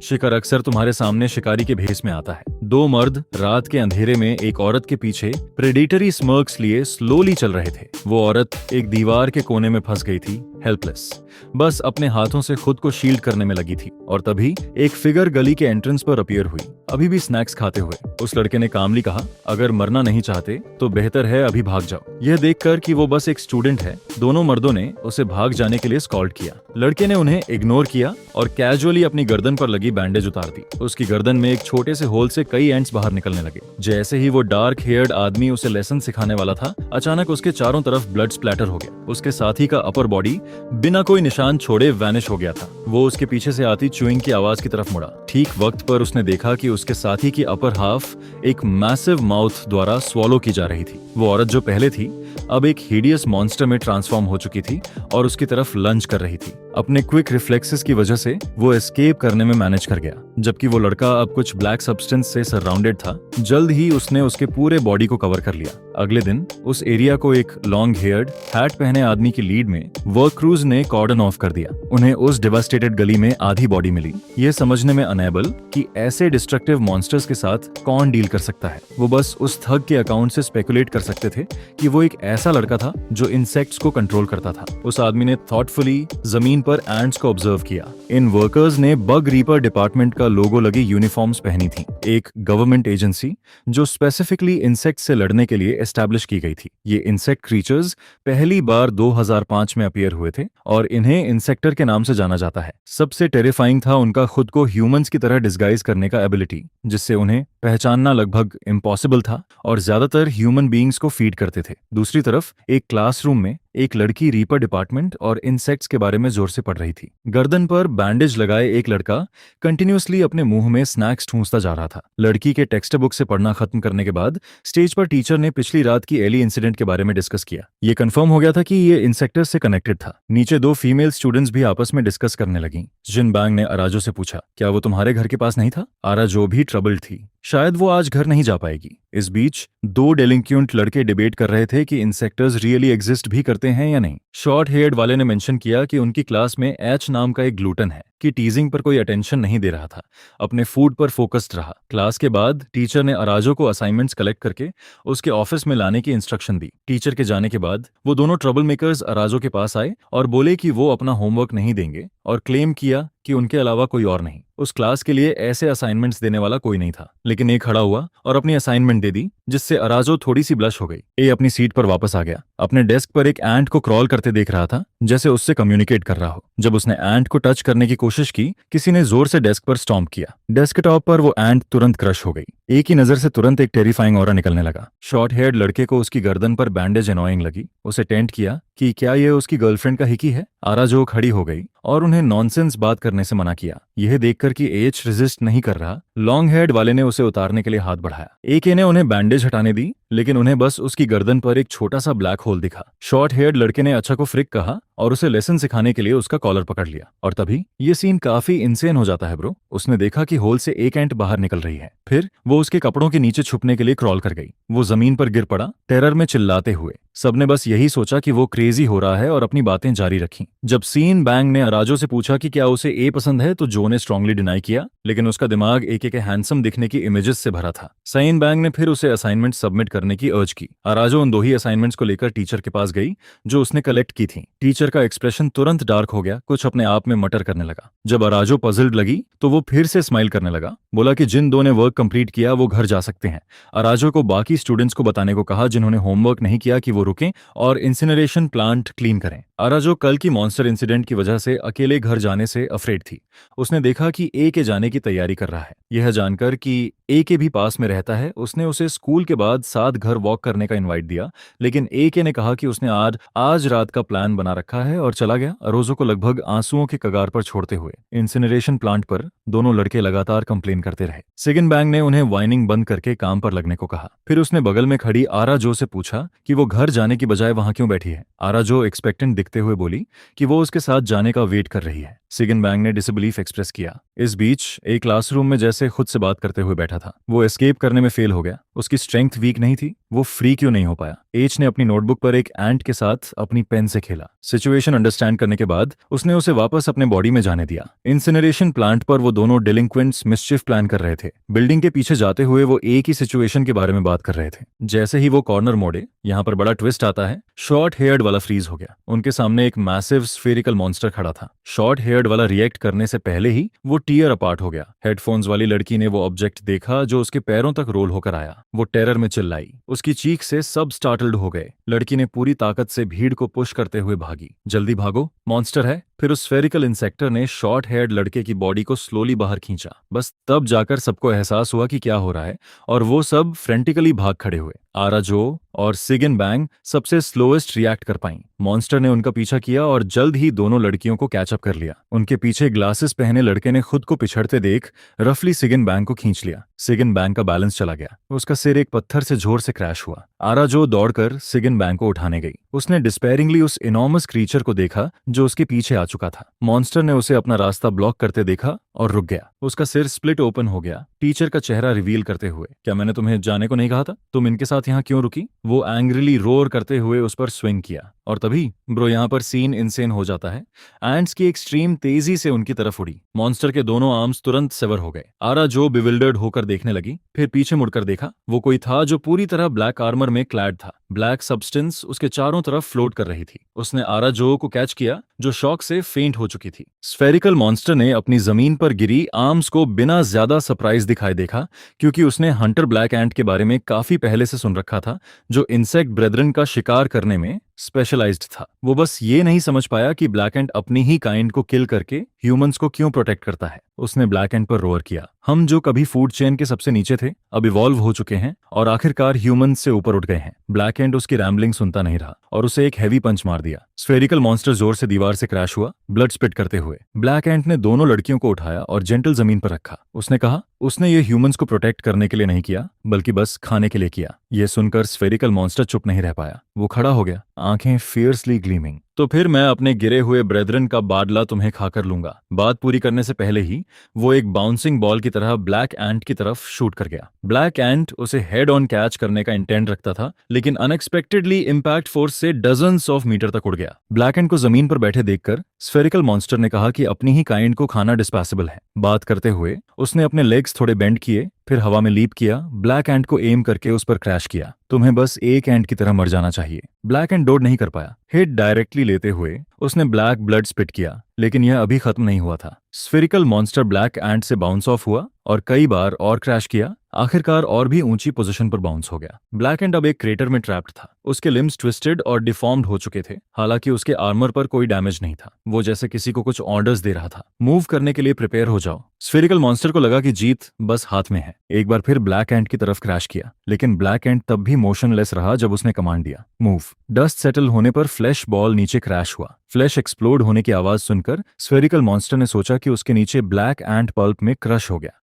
शिकार अक्सर तुम्हारे सामने शिकारी के भेस में आता है। दो मर्द रात के अंधेरे में एक औरत के पीछे प्रेडिटरी स्मर्क्स लिए स्लोली चल रहे थे। वो औरत एक दीवार के कोने में फंस गई थी, हेल्पलेस, बस अपने हाथों से खुद को शील्ड करने में लगी थी। और तभी एक फिगर गली के एंट्रेंस पर अपीयर हुई, अभी भी स्नैक्स खाते हुए। उस लड़के ने कामली कहा, अगर मरना नहीं चाहते तो बेहतर है अभी भाग जाओ। यह देखकर कि वो बस एक स्टूडेंट है, दोनों मर्दों ने उसे भाग जाने के लिए स्कॉल्ड किया। लड़के ने उन्हें इग्नोर किया और कैजुअली अपनी गर्दन पर लगी बैंडेज उतार दी। उसकी गर्दन में एक छोटे से होल से कई एंड्स बाहर निकलने लगे। जैसे ही वो डार्क हेयर्ड आदमी उसे लेसन सिखाने वाला था, अचानक उसके चारों तरफ ब्लड स्प्लैटर हो गया। उसके साथी का अपर बॉडी बिना कोई निशान छोड़े वैनिश हो गया था। वो उसके पीछे से आती च्यूइंग की आवाज की तरफ मुड़ा। ठीक वक्त पर उसने देखा कि उसके साथी की अपर हाफ एक मैसिव माउथ द्वारा स्वॉलो की जा रही थी। वो औरत जो पहले थी अब एक हिडियस मॉन्स्टर में ट्रांसफॉर्म हो चुकी थी और उसकी तरफ लंच कर रही थी। अपने क्विक रिफ्लेक्सेस की वजह से वो एस्केप करने में मैनेज कर गया, जबकि वो लड़का अब कुछ ब्लैक सब्सटेंस से सराउंडेड था। जल्द ही उसने उसके पूरे बॉडी को कवर कर लिया। अगले दिन उस एरिया को एक लॉन्ग हेयर्ड हैट पहने आदमी की लीड में वर्क क्रूज ने कॉर्डन ऑफ कर दिया। उन्हें उस डिवास्टेटेड गली में आधी बॉडी मिली, ये समझने में अनेबल कि ऐसे डिस्ट्रक्टिव मॉन्स्टर्स के साथ कौन डील कर सकता है। वो बस उस थग के अकाउंट से स्पेकुलेट कर सकते थे कि वो एक ऐसा लड़का था जो इंसेक्ट्स को कंट्रोल करता था। उस आदमी ने थॉटफुली जमीन पर एंट्स को ऑब्जर्व किया। इन वर्कर्स ने बग रीपर डिपार्टमेंट का लोगो लगी यूनिफॉर्म्स पहनी थी, एक गवर्नमेंट एजेंसी जो स्पेसिफिकली इंसेक्ट से लड़ने के लिए एस्टैब्लिश की गई थी। ये इंसेक्ट क्रीचर्स पहली बार 2005 में अपीयर हुए थे और इन्हें इंसेक्टर के नाम से जाना जाता है। सबसे टेरिफाइंग था उनका खुद को ह्यूमंस की तरह डिस्गाइज करने का एबिलिटी, जिससे उन्हें पहचानना लगभग इम्पॉसिबल था और ज्यादातर ह्यूमन बीइंग्स को फीड करते थे। दूसरी तरफ एक क्लासरूम में एक लड़की रीपर डिपार्टमेंट और इंसेक्ट्स के बारे में जोर से पढ़ रही थी। गर्दन पर बैंडेज लगाए एक लड़का कंटिन्यूअसली अपने मुंह में स्नैक्स ठूंसता जा रहा था। लड़की के टेक्स्ट बुक से पढ़ना खत्म करने के बाद स्टेज पर टीचर ने पिछली रात की एली इंसिडेंट के बारे में डिस्कस किया। ये कंफर्म हो गया था कि ये इंसेक्टर्स से कनेक्टेड था। नीचे दो फीमेल स्टूडेंट्स भी आपस में डिस्कस करने लगी। जिन बैंग ने अराजो से पूछा, क्या वो तुम्हारे घर के पास नहीं था? अराजो भी ट्रबल्ड थी, शायद वो आज घर नहीं जा पाएगी। इस बीच दो डेलिंक्वेंट लड़के डिबेट कर रहे थे कि इंसेक्टर्स रियली एग्जिस्ट भी करते हैं या नहीं। शॉर्ट हेयर्ड वाले ने मेंशन किया कि उनकी क्लास में एच नाम का एक ग्लूटन है, कि टीजिंग पर कोई अटेंशन नहीं दे रहा था, अपने फूड पर फोकस्ड रहा। क्लास के बाद टीचर ने अराजो को असाइनमेंट्स कलेक्ट करके उसके ऑफिस में लाने की इंस्ट्रक्शन दी। टीचर के जाने के बाद वो दोनों ट्रबल मेकर्स अराजो के पास आए और बोले कि वो अपना होमवर्क नहीं देंगे और क्लेम किया कि उनके अलावा कोई और नहीं। उस क्लास के लिए ऐसे असाइनमेंट्स देने वाला कोई नहीं था, लेकिन एक खड़ा हुआ और अपनी असाइनमेंट दे दी, जिससे अराजो थोड़ी सी ब्लश हो गई। ए अपनी सीट पर वापस आ गया, अपने डेस्क पर एक एंट को क्रॉल करते देख रहा था, जैसे उससे कम्युनिकेट कर रहा हो। जब उसने एंट को टच करने की कोशिश की, किसी ने जोर से डेस्क पर स्टॉम्प किया। डेस्कटॉप पर वो एंट तुरंत क्रश हो गई। एक ही नजर से तुरंत एक टेरिफाइंग ऑरा निकलने लगा। शॉर्ट हेयर्ड लड़के को उसकी गर्दन पर बैंडेज एनोइंग लगी। उसे टेंट किया कि क्या ये उसकी गर्लफ्रेंड का हिकी है। अराजो खड़ी हो गई और उन्हें नॉनसेंस बात करने से मना किया। यह देखकर कि एच रेजिस्ट नहीं कर रहा, लॉन्ग हेड वाले ने उसे उतारने के लिए हाथ बढ़ाया। एके ने उन्हें बैंडेज हटाने दी, लेकिन उन्हें बस उसकी गर्दन पर एक छोटा सा ब्लैक होल दिखा। शॉर्ट हेयर्ड लड़के ने अच्छा को फ्रिक कहा और उसे लेसन सिखाने के लिए उसका कॉलर पकड़ लिया। और तभी ये सीन काफी इंसेन हो जाता है ब्रो। उसने देखा कि होल से एक एंट बाहर निकल रही है। फिर वो उसके कपड़ों के नीचे छुपने के लिए क्रॉल कर गई। वो जमीन पर गिर पड़ा, टेरर में चिल्लाते हुए। सबने बस यही सोचा कि वो क्रेजी हो रहा है और अपनी बातें जारी रखी। जब सीन बैंग ने अराजो से पूछा कि क्या उसे ए पसंद है, तो जो ने स्ट्रांगली डिनाई किया, लेकिन उसका दिमाग एके के हैंडसम दिखने की इमेजेस से भरा था। साइन बैंग ने फिर उसे असाइनमेंट सबमिट करने की अर्ज की। अराजो उन दो ही असाइनमेंट्स को लेकर टीचर के पास गई जो उसने कलेक्ट की थी। टीचर का एक्सप्रेशन तुरंत डार्क हो गया, कुछ अपने आप में मटर करने लगा। जब अराजो पजल्ड लगी तो वो फिर से स्माइल करने लगा। बोला कि जिन दो ने वर्क कंप्लीट किया वो घर जा सकते हैं। अराजो को बाकी स्टूडेंट्स को बताने को कहा जिन्होंने होमवर्क नहीं किया कि वो रुकें और इंसिनरेशन प्लांट क्लीन करें। अराजो कल की मॉन्स्टर इंसिडेंट की वजह से अकेले घर जाने से अफ्रेड थी। उसने देखा कि ए के जाने की तैयारी कर रहा है। यह जानकर कि ए के भी पास में रहता है, उसने उसे स्कूल के बाद साथ घर वॉक करने का इनवाइट दिया, लेकिन ए के ने कहा कि उसने आज रात का प्लान बना रखा है और चला गया, अराजो को लगभग आंसुओं के कगार पर छोड़ते हुए। इंसिनरेशन प्लांट पर दोनों लड़के लगातार कंप्लेन करते रहे। सिगन बैंग ने उन्हें वाइनिंग बंद करके काम पर लगने को कहा। फिर उसने बगल में खड़ी आराजो से पूछा कि वो घर जाने की बजाय वहां क्यों बैठी है। आराजो एक्सपेक्टेंट दिखते हुए बोली कि वो उसके साथ जाने का वेट कर रही है। सिगन बैंग ने डिसबिलीफ एक्सप्रेस किया। इस बीच एक क्लासरूम में जैसे खुद से बात करते हुए बैठा था। वो एस्केप करने में फेल हो गया। उसकी स्ट्रेंथ वीक नहीं थी, वो फ्री क्यों नहीं हो पाया? एच ने अपनी नोटबुक पर एक एंट के साथ अपनी पेन से खेला। सिचुएशन अंडरस्टैंड करने के बाद उसने उसे वापस अपने बॉडी में जाने दिया। इंसिनरेशन प्लांट पर वो दोनों डिलिंक्वेंट्स मिसचिफ प्लान कर रहे थे। बिल्डिंग के पीछे जाते हुए वो एक ही सिचुएशन के बारे में बात कर रहे थे। जैसे ही वो कॉर्नर मोड़े, यहाँ पर बड़ा ट्विस्ट आता है। शॉर्ट हेयर्ड वाला फ्रीज हो गया। उनके सामने एक मैसिव स्फेरिकल मॉन्स्टर खड़ा था। शॉर्ट हेयर्ड वाला रिएक्ट करने से पहले ही वो टीयर अपार्ट हो गया। हेडफोन्स वाली लड़की ने वो ऑब्जेक्ट देखा जो उसके पैरों तक रोल होकर आया। वो टेरर में चिल्लाई। उसकी चीख से सब स्टार्टल्ड हो गए। लड़की ने पूरी ताकत से भीड़ को पुश करते हुए भागी। जल्दी भागो, मॉन्स्टर है। फिर उस स्फेरिकल इंसेक्टर ने शॉर्ट हेयर्ड लड़के की बॉडी को स्लोली बाहर खींचा। बस तब जाकर सबको एहसास हुआ कि क्या हो रहा है और वो सब फ्रेंटिकली भाग खड़े हुए। आरा जो और सिगन बैंग सबसे स्लोएस्ट रिएक्ट कर पाई। मॉन्स्टर ने उनका पीछा किया और जल्द ही दोनों लड़कियों को कैचअप कर लिया। उनके पीछे ग्लासेस पहने लड़के ने खुद को पिछड़ते देख रफली सिगन बैंग को खींच लिया। सिगन बैंग का बैलेंस चला गया। उसका सिर एक पत्थर से जोर से क्रैश हुआ। आरा जो दौड़कर सिगन बैंग को उठाने गई। उसने डिस्पेयरिंगली उस इनॉर्मस क्रीचर को देखा जो उसके पीछे आ चुका था। मॉन्स्टर ने उसे अपना रास्ता ब्लॉक करते देखा और रुक गया। उसका सिर स्प्लिट ओपन हो गया, टीचर का चेहरा रिवील करते हुए। क्या मैंने तुम्हें जाने को नहीं कहा था? तुम इनके साथ यहाँ क्यों रुकी? वो एंग्रिली रोर करते हुए उस पर स्विंग किया और तभी ब्रो यहाँ पर सीन इनसेन हो जाता है। एंट्स की एक्सट्रीम तेजी से उनकी तरफ उड़ी। मॉन्स्टर के दोनों आर्म्स तुरंत सेवर हो गए। आरा जो बिविल्डर्ड होकर देखने लगी, फिर पीछे मुड़कर देखा। वो कोई था जो पूरी तरह ब्लैक आर्मर में क्लैड था। ब्लैक सब्सटेंस उसके चारों तरफ फ्लोट कर रही थी। उसने आरा जो को कैच किया जो शॉक से फेंट हो चुकी थी। स्फेरिकल मॉन्स्टर ने अपनी जमीन पर गिरी आर्म्स को बिना ज्यादा सरप्राइज दिखाई देखा, क्योंकि उसने हंटर ब्लैक एंट के बारे में काफी पहले से सुन रखा था जो इंसेक्ट ब्रेदरन का शिकार करने में स्पेशलाइज्ड था। वो बस ये नहीं समझ पाया कि ब्लैक एंट अपनी ही काइंड को किल करके ह्यूमंस को क्यों प्रोटेक्ट करता है। उसने ब्लैक एंट पर रोअर किया। हम जो कभी फूड चेन के सबसे नीचे थे अब इवॉल्व हो चुके हैं और आखिरकार ह्यूमंस से ऊपर उठ गए हैं। ब्लैक एंट उसकी रैम्बलिंग सुनता नहीं रहा और उसे एक हैवी पंच मार दिया। स्फेरिकल मॉन्स्टर जोर से दीवार से क्रैश हुआ, ब्लड स्पिट करते हुए। ब्लैक एंट ने दोनों लड़कियों को उठाया और जेंटल जमीन पर रखा। उसने कहा उसने ये ह्यूमंस को प्रोटेक्ट करने के लिए नहीं किया, बल्कि बस खाने के लिए किया। यह सुनकर स्फेरिकल मॉन्स्टर चुप नहीं रह पाया। वो खड़ा हो गया, आंखें फियर्सली ग्लीमिंग। तो फिर मैं अपने गिरे हुए ब्रेदरन का बादला तुम्हें खाकर लूंगा। बात पूरी करने से पहले ही वो एक बाउंसिंग बॉल की तरह ब्लैक एंट की तरफ शूट कर गया। ब्लैक एंट उसे हेड ऑन कैच करने का इंटेंट रखता था, लेकिन अनएक्सपेक्टेडली इंपैक्ट फोर्स से डजन्स ऑफ मीटर तक उड़ गया। ब्लैक एंट को जमीन पर बैठे देखकर स्फेरिकल मॉन्स्टर ने कहा कि अपनी ही काइंड को खाना डिस्पेसिबल है। बात करते हुए उसने अपने लेग्स थोड़े बेंड किए, फिर हवा में लीप किया, ब्लैक एंट को एम करके उस पर क्रैश किया। तुम्हें बस एक एंट की तरह मर जाना चाहिए। ब्लैक एंट डोड नहीं कर पाया। हिट डायरेक्टली लेते हुए उसने ब्लैक ब्लड स्पिट किया, लेकिन यह अभी खत्म नहीं हुआ था। स्फेरिकल मॉन्स्टर ब्लैक एंट से बाउंस ऑफ हुआ और कई बार और क्रैश किया। आखिरकार और भी ऊंची पोजीशन पर बाउंस हो गया। ब्लैक एंट अब एक क्रेटर में ट्रैप्ड था। उसके लिम्स ट्विस्टेड और डिफॉर्म्ड हो चुके थे। हालांकि उसके आर्मर पर कोई डैमेज नहीं था। वो जैसे किसी को कुछ ऑर्डर्स दे रहा था, मूव करने के लिए प्रिपेयर हो जाओ। स्फेरिकल मॉन्स्टर को लगा कि जीत बस हाथ में है। एक बार फिर ब्लैक एंट की तरफ क्रैश किया, लेकिन ब्लैक एंट तब भी मोशनलेस रहा जब उसने कमांड दिया, मूव। डस्ट सेटल होने पर फ्लैश बॉल नीचे क्रैश हुआ। फ्लैश एक्सप्लोड होने की आवाज सुनकर स्फेरिकल मॉन्स्टर ने सोचा कि उसके नीचे ब्लैक एंट पल्प में क्रश हो गया।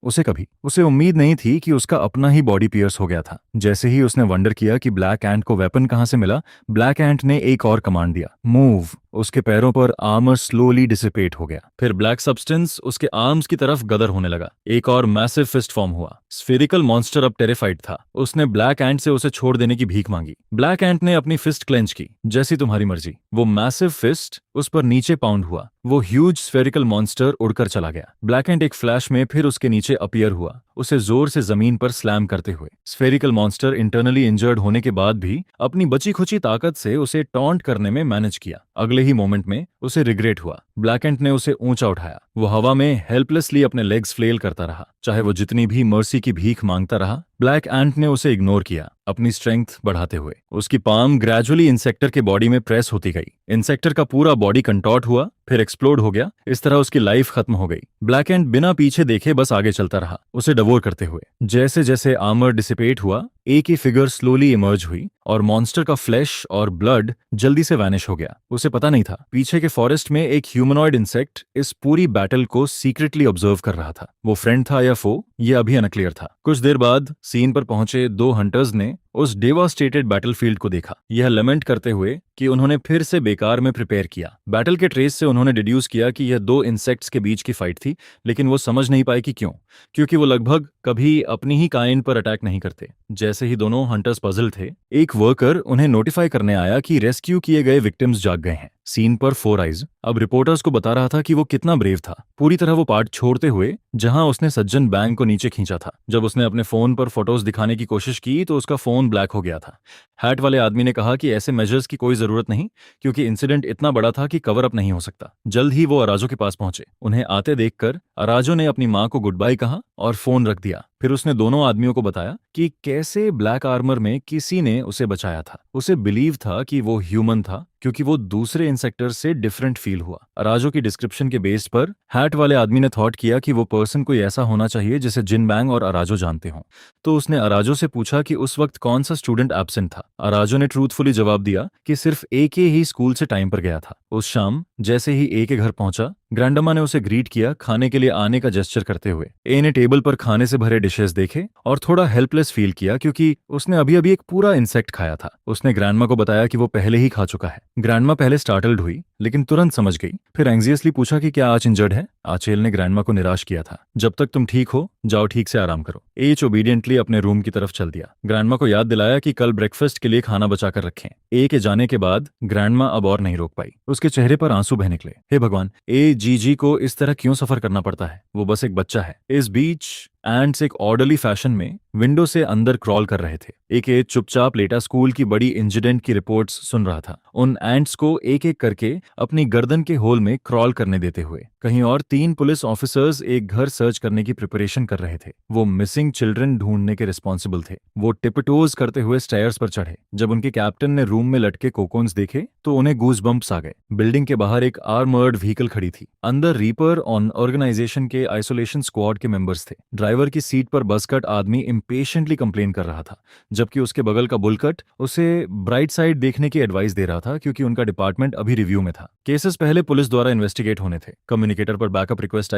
उसे उम्मीद नहीं थी कि उसका अपना ही बॉडी पियर्स हो गया था। जैसे ही उसने वंडर किया कि ब्लैक एंट को वेपन कहां से मिला, ब्लैक एंट ने एक और कमांड दिया, मूव। उसके पैरों पर आर्मर स्लोली डिसिपेट हो गया। फिर ब्लैक सब्सटेंस उसके आर्म्स की तरफ गदर होने लगा। एक और मैसिव फिस्ट फॉर्म हुआ। स्फेरिकल मॉन्स्टर अब टेरिफाइड था। उसने ब्लैक एंट से उसे छोड़ देने की भीख मांगी। ब्लैक एंट ने अपनी फिस्ट क्लेंच की, जैसी तुम्हारी मर्जी। वो मैसिव फिस्ट उस पर नीचे पाउंड हुआ। वो ह्यूज स्फेरिकल मॉन्स्टर उड़कर चला गया। ब्लैक एंट एक फ्लैश में फिर उसके नीचे अपीयर हुआ, उसे जोर से जमीन पर स्लैम करते हुए। स्फेरिकल मॉन्स्टर इंटरनली इंजर्ड होने के बाद भी अपनी बची खुची ताकत से उसे टॉन्ट करने में मैनेज किया। अगले ही मोमेंट में उसे रिग्रेट हुआ। ब्लैक एंट ने उसे ऊंचा उठाया। वो हवा में हेल्पलेसली अपने लेग्स फ्लेल करता रहा। चाहे वो जितनी भी मर्सी की भीख मांगता रहा, ब्लैक एंट ने उसे इग्नोर किया, अपनी स्ट्रेंथ बढ़ाते हुए। उसकी पाम ग्रेजुअली इंसेक्टर के बॉडी में प्रेस होती गई। इंसेक्टर का पूरा बॉडी कंटॉर्ट हुआ, फिर एक्सप्लोड हो गया। इस तरह उसकी लाइफ खत्म हो गई। ब्लैक एंट बिना पीछे देखे बस आगे चलता रहा, उसे डवोर करते हुए। जैसे जैसे आर्मर डिसिपेट हुआ, एक ही फिगर स्लोली इमर्ज हुई और मॉन्स्टर का फ्लैश और ब्लड जल्दी से वैनिश हो गया। उसे पता नहीं था पीछे के फॉरेस्ट में एक ह्यूमनॉइड इंसेक्ट इस पूरी बैटल को सीक्रेटली ऑब्जर्व कर रहा था। वो फ्रेंड था या फो, ये अभी अनक्लियर था। कुछ देर बाद सीन पर पहुंचे दो हंटर्स ने उस डेवास्टेटेड बैटलफील्ड को देखा, यह लमेंट करते हुए कि उन्होंने फिर से बेकार में प्रिपेयर किया। बैटल के ट्रेस से उन्होंने डिड्यूस किया कि यह दो इंसेक्ट्स के बीच की फाइट थी, लेकिन वो समझ नहीं पाए कि क्यों, क्योंकि वो लगभग कभी अपनी ही काइंड पर अटैक नहीं करते। जैसे ही दोनों हंटर्स पजल थे, एक वर्कर उन्हें नोटिफाई करने आया कि रेस्क्यू किए गए विक्टिम्स जाग गए हैं। सीन पर फोर आइज अब रिपोर्टर्स को बता रहा था कि वो कितना ब्रेव था, पूरी तरह वो पार्ट छोड़ते हुए जहां उसने सज्जन बैंक को नीचे खींचा था। जब उसने अपने फोन पर फोटोज दिखाने की कोशिश की तो उसका फोन ब्लैक हो गया था। हैट वाले आदमी ने कहा कि ऐसे मेजर्स की कोई जरूरत नहीं, क्योंकि इंसिडेंट इतना बड़ा था कि कवर अप नहीं हो सकता। जल्द ही वो अराजो के पास पहुंचे। उन्हें आते देखकर अराजो ने अपनी मां को गुड बाय कहा और फोन रख दिया। फिर उसने दोनों आदमियों को बताया कि कैसे ब्लैक आर्मर में किसी ने उसे बचाया था। उसे बिलीव था कि वो ह्यूमन था, क्योंकि वो दूसरे इंसेक्टर से डिफरेंट फील हुआ। अराजो की डिस्क्रिप्शन के बेस पर हैट वाले आदमी ने थॉट किया कि वो पर्सन कोई ऐसा होना चाहिए जिसे जिन बैंग और अराजो जानते हों। तो उसने अराजो से पूछा कि उस वक्त कौन सा स्टूडेंट एब्सेंट था। अराजो ने ट्रूथफुली जवाब दिया कि सिर्फ ए के ही स्कूल से टाइम पर गया था। उस शाम जैसे ही ए के घर पहुंचा, ग्रैंडम्मा ने उसे ग्रीट किया, खाने के लिए आने का जेस्चर करते हुए। ए ने टेबल पर खाने से भरे डिशेस देखे और थोड़ा हेल्पलेस फील किया, क्योंकि उसने अभी अभी एक पूरा इंसेक्ट खाया था। उसने ग्रैंडमा को बताया कि वो पहले ही खा चुका है। ग्रैंडमा पहले स्टार्टल्ड हुई, लेकिन तुरंत समझ गई। फिर एंग्जियसली पूछा कि क्या आज इंजर्ड है। आचेल ने ग्रैंडमा को निराश किया था। जब तक तुम ठीक हो, जाओ ठीक से आराम करो। एच ओबीडियंटली अपने रूम की तरफ चल दिया। ग्रैंडमा को याद दिलाया कि कल ब्रेकफास्ट के लिए खाना बचाकर रखें। ए के जाने के बाद ग्रैंडमा अब और नहीं रोक पाई। उसके चेहरे पर आंसू बह निकले। हे भगवान, ए जी को इस तरह क्यों सफर करना पड़ता है? वो बस एक बच्चा है। इस बीच एंड्स एक ऑर्डरली फैशन में विंडो से अंदर क्रॉल कर रहे थे। एक चुपचाप लेटा स्कूल की बड़ी इंसिडेंट की रिपोर्ट्स सुन रहा था, उन एंट्स को एक एक करके अपनी गर्दन के होल में क्रॉल करने देते हुए। कहीं और 3 पुलिस ऑफिसर्स एक घर सर्च करने की प्रिपरेशन कर रहे थे। वो मिसिंग चिल्ड्रन ढूंढने के रिस्पॉन्सिबल थे। वो टिपटोज करते हुए स्टेयर्स पर चढ़े। जब उनके कैप्टन ने रूम में लटके कोकोन्स देखे तो उन्हें गूज बम्प्स आ गए। बिल्डिंग के बाहर एक आर्मर्ड व्हीकल खड़ी थी। अंदर रीपर ऑन ऑर्गेनाइजेशन के आइसोलेशन स्क्वाड के मेंबर्स थे। ड्राइवर की सीट पर बसकट आदमी इम्पेशेंटली कंप्लेन कर रहा था, जबकि उसके बगल का बुलकट उसे ब्राइट साइड देखने की एडवाइस दे रहा था, क्योंकि उनका डिपार्टमेंट अभी रिव्यू में था। केसेस पहले पुलिस द्वारा इन्वेस्टिगेट होने थे। कम्युनिकेटर पर बैकअप रिक्वेस्ट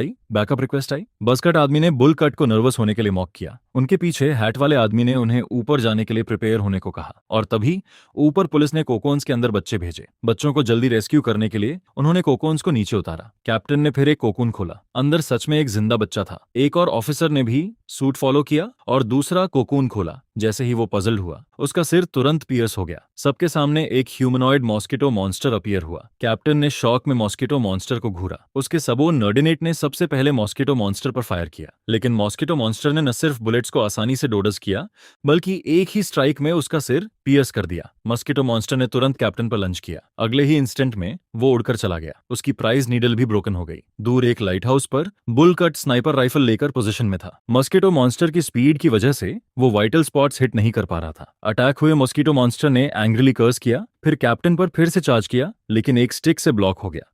आई। बसकट आदमी ने बुलकट को नर्वस होने के लिए मॉक किया। उनके पीछे हैट वाले आदमी ने उन्हें ऊपर जाने के लिए प्रिपेयर होने को कहा, और तभी ऊपर पुलिस ने कोकोन्स के अंदर बच्चे भेजे। बच्चों को जल्दी रेस्क्यू करने के लिए उन्होंने कोकोन्स को नीचे उतारा। कैप्टन ने फिर एक कोकून खोला। अंदर सच में एक जिंदा बच्चा था। एक और ऑफिसर ने भी सूट फॉलो किया और दूसरा कोकून खोला। जैसे ही वो पजल्ड हुआ, उसका सिर तुरंत पियर्स हो गया। सबके सामने एक ह्यूमनॉइड मॉस्किटो मॉन्स्टर अपीयर हुआ। कैप्टन ने शॉक में मॉस्किटो मॉन्स्टर को घूरा। उसके सबोन नर्डिनेट ने सबसे पहले मॉस्किटो मॉन्स्टर पर फायर किया, लेकिन मॉस्किटो मॉन्स्टर ने न सिर्फ बुलेट्स को आसानी से डोडस किया, बल्कि एक ही स्ट्राइक में उसका सिर पियर्स कर दिया। मॉस्किटो मॉन्स्टर ने तुरंत कैप्टन पर लंच किया। अगले ही इंस्टेंट में वो उड़कर चला गया। उसकी प्राइज नीडल भी ब्रोकन हो गई। दूर एक लाइट हाउस पर बुलकट स्नाइपर राइफल लेकर पोजीशन में था। मॉस्किटो मॉन्स्टर की स्पीड की वजह से वो वाइटल स्पॉट्स हिट नहीं कर पा रहा था। अटैक हुए मॉस्किटो मॉन्स्टर ने एंग्रीली कर्स किया, फिर कैप्टन पर फिर से चार्ज किया, लेकिन एक स्टिक से ब्लॉक हो गया।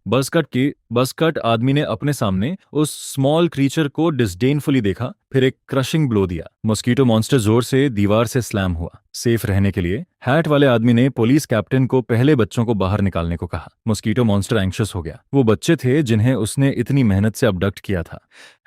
बसकट आदमी ने अपने सामने उस स्मॉल क्रीचर को डिस्डेनफुली देखा, फिर एक क्रशिंग ब्लो दिया। मॉस्किटो मॉन्स्टर जोर से दीवार से स्लैम हुआ। सेफ रहने के लिए हैट वाले आदमी ने पुलिस कैप्टन को पहले बच्चों को बाहर निकालने को कहा। मॉस्किटो मॉन्स्टर एंग्शियस हो गया। वो बच्चे थे जिन्हें उसने इतनी मेहनत से अबडक्ट किया था।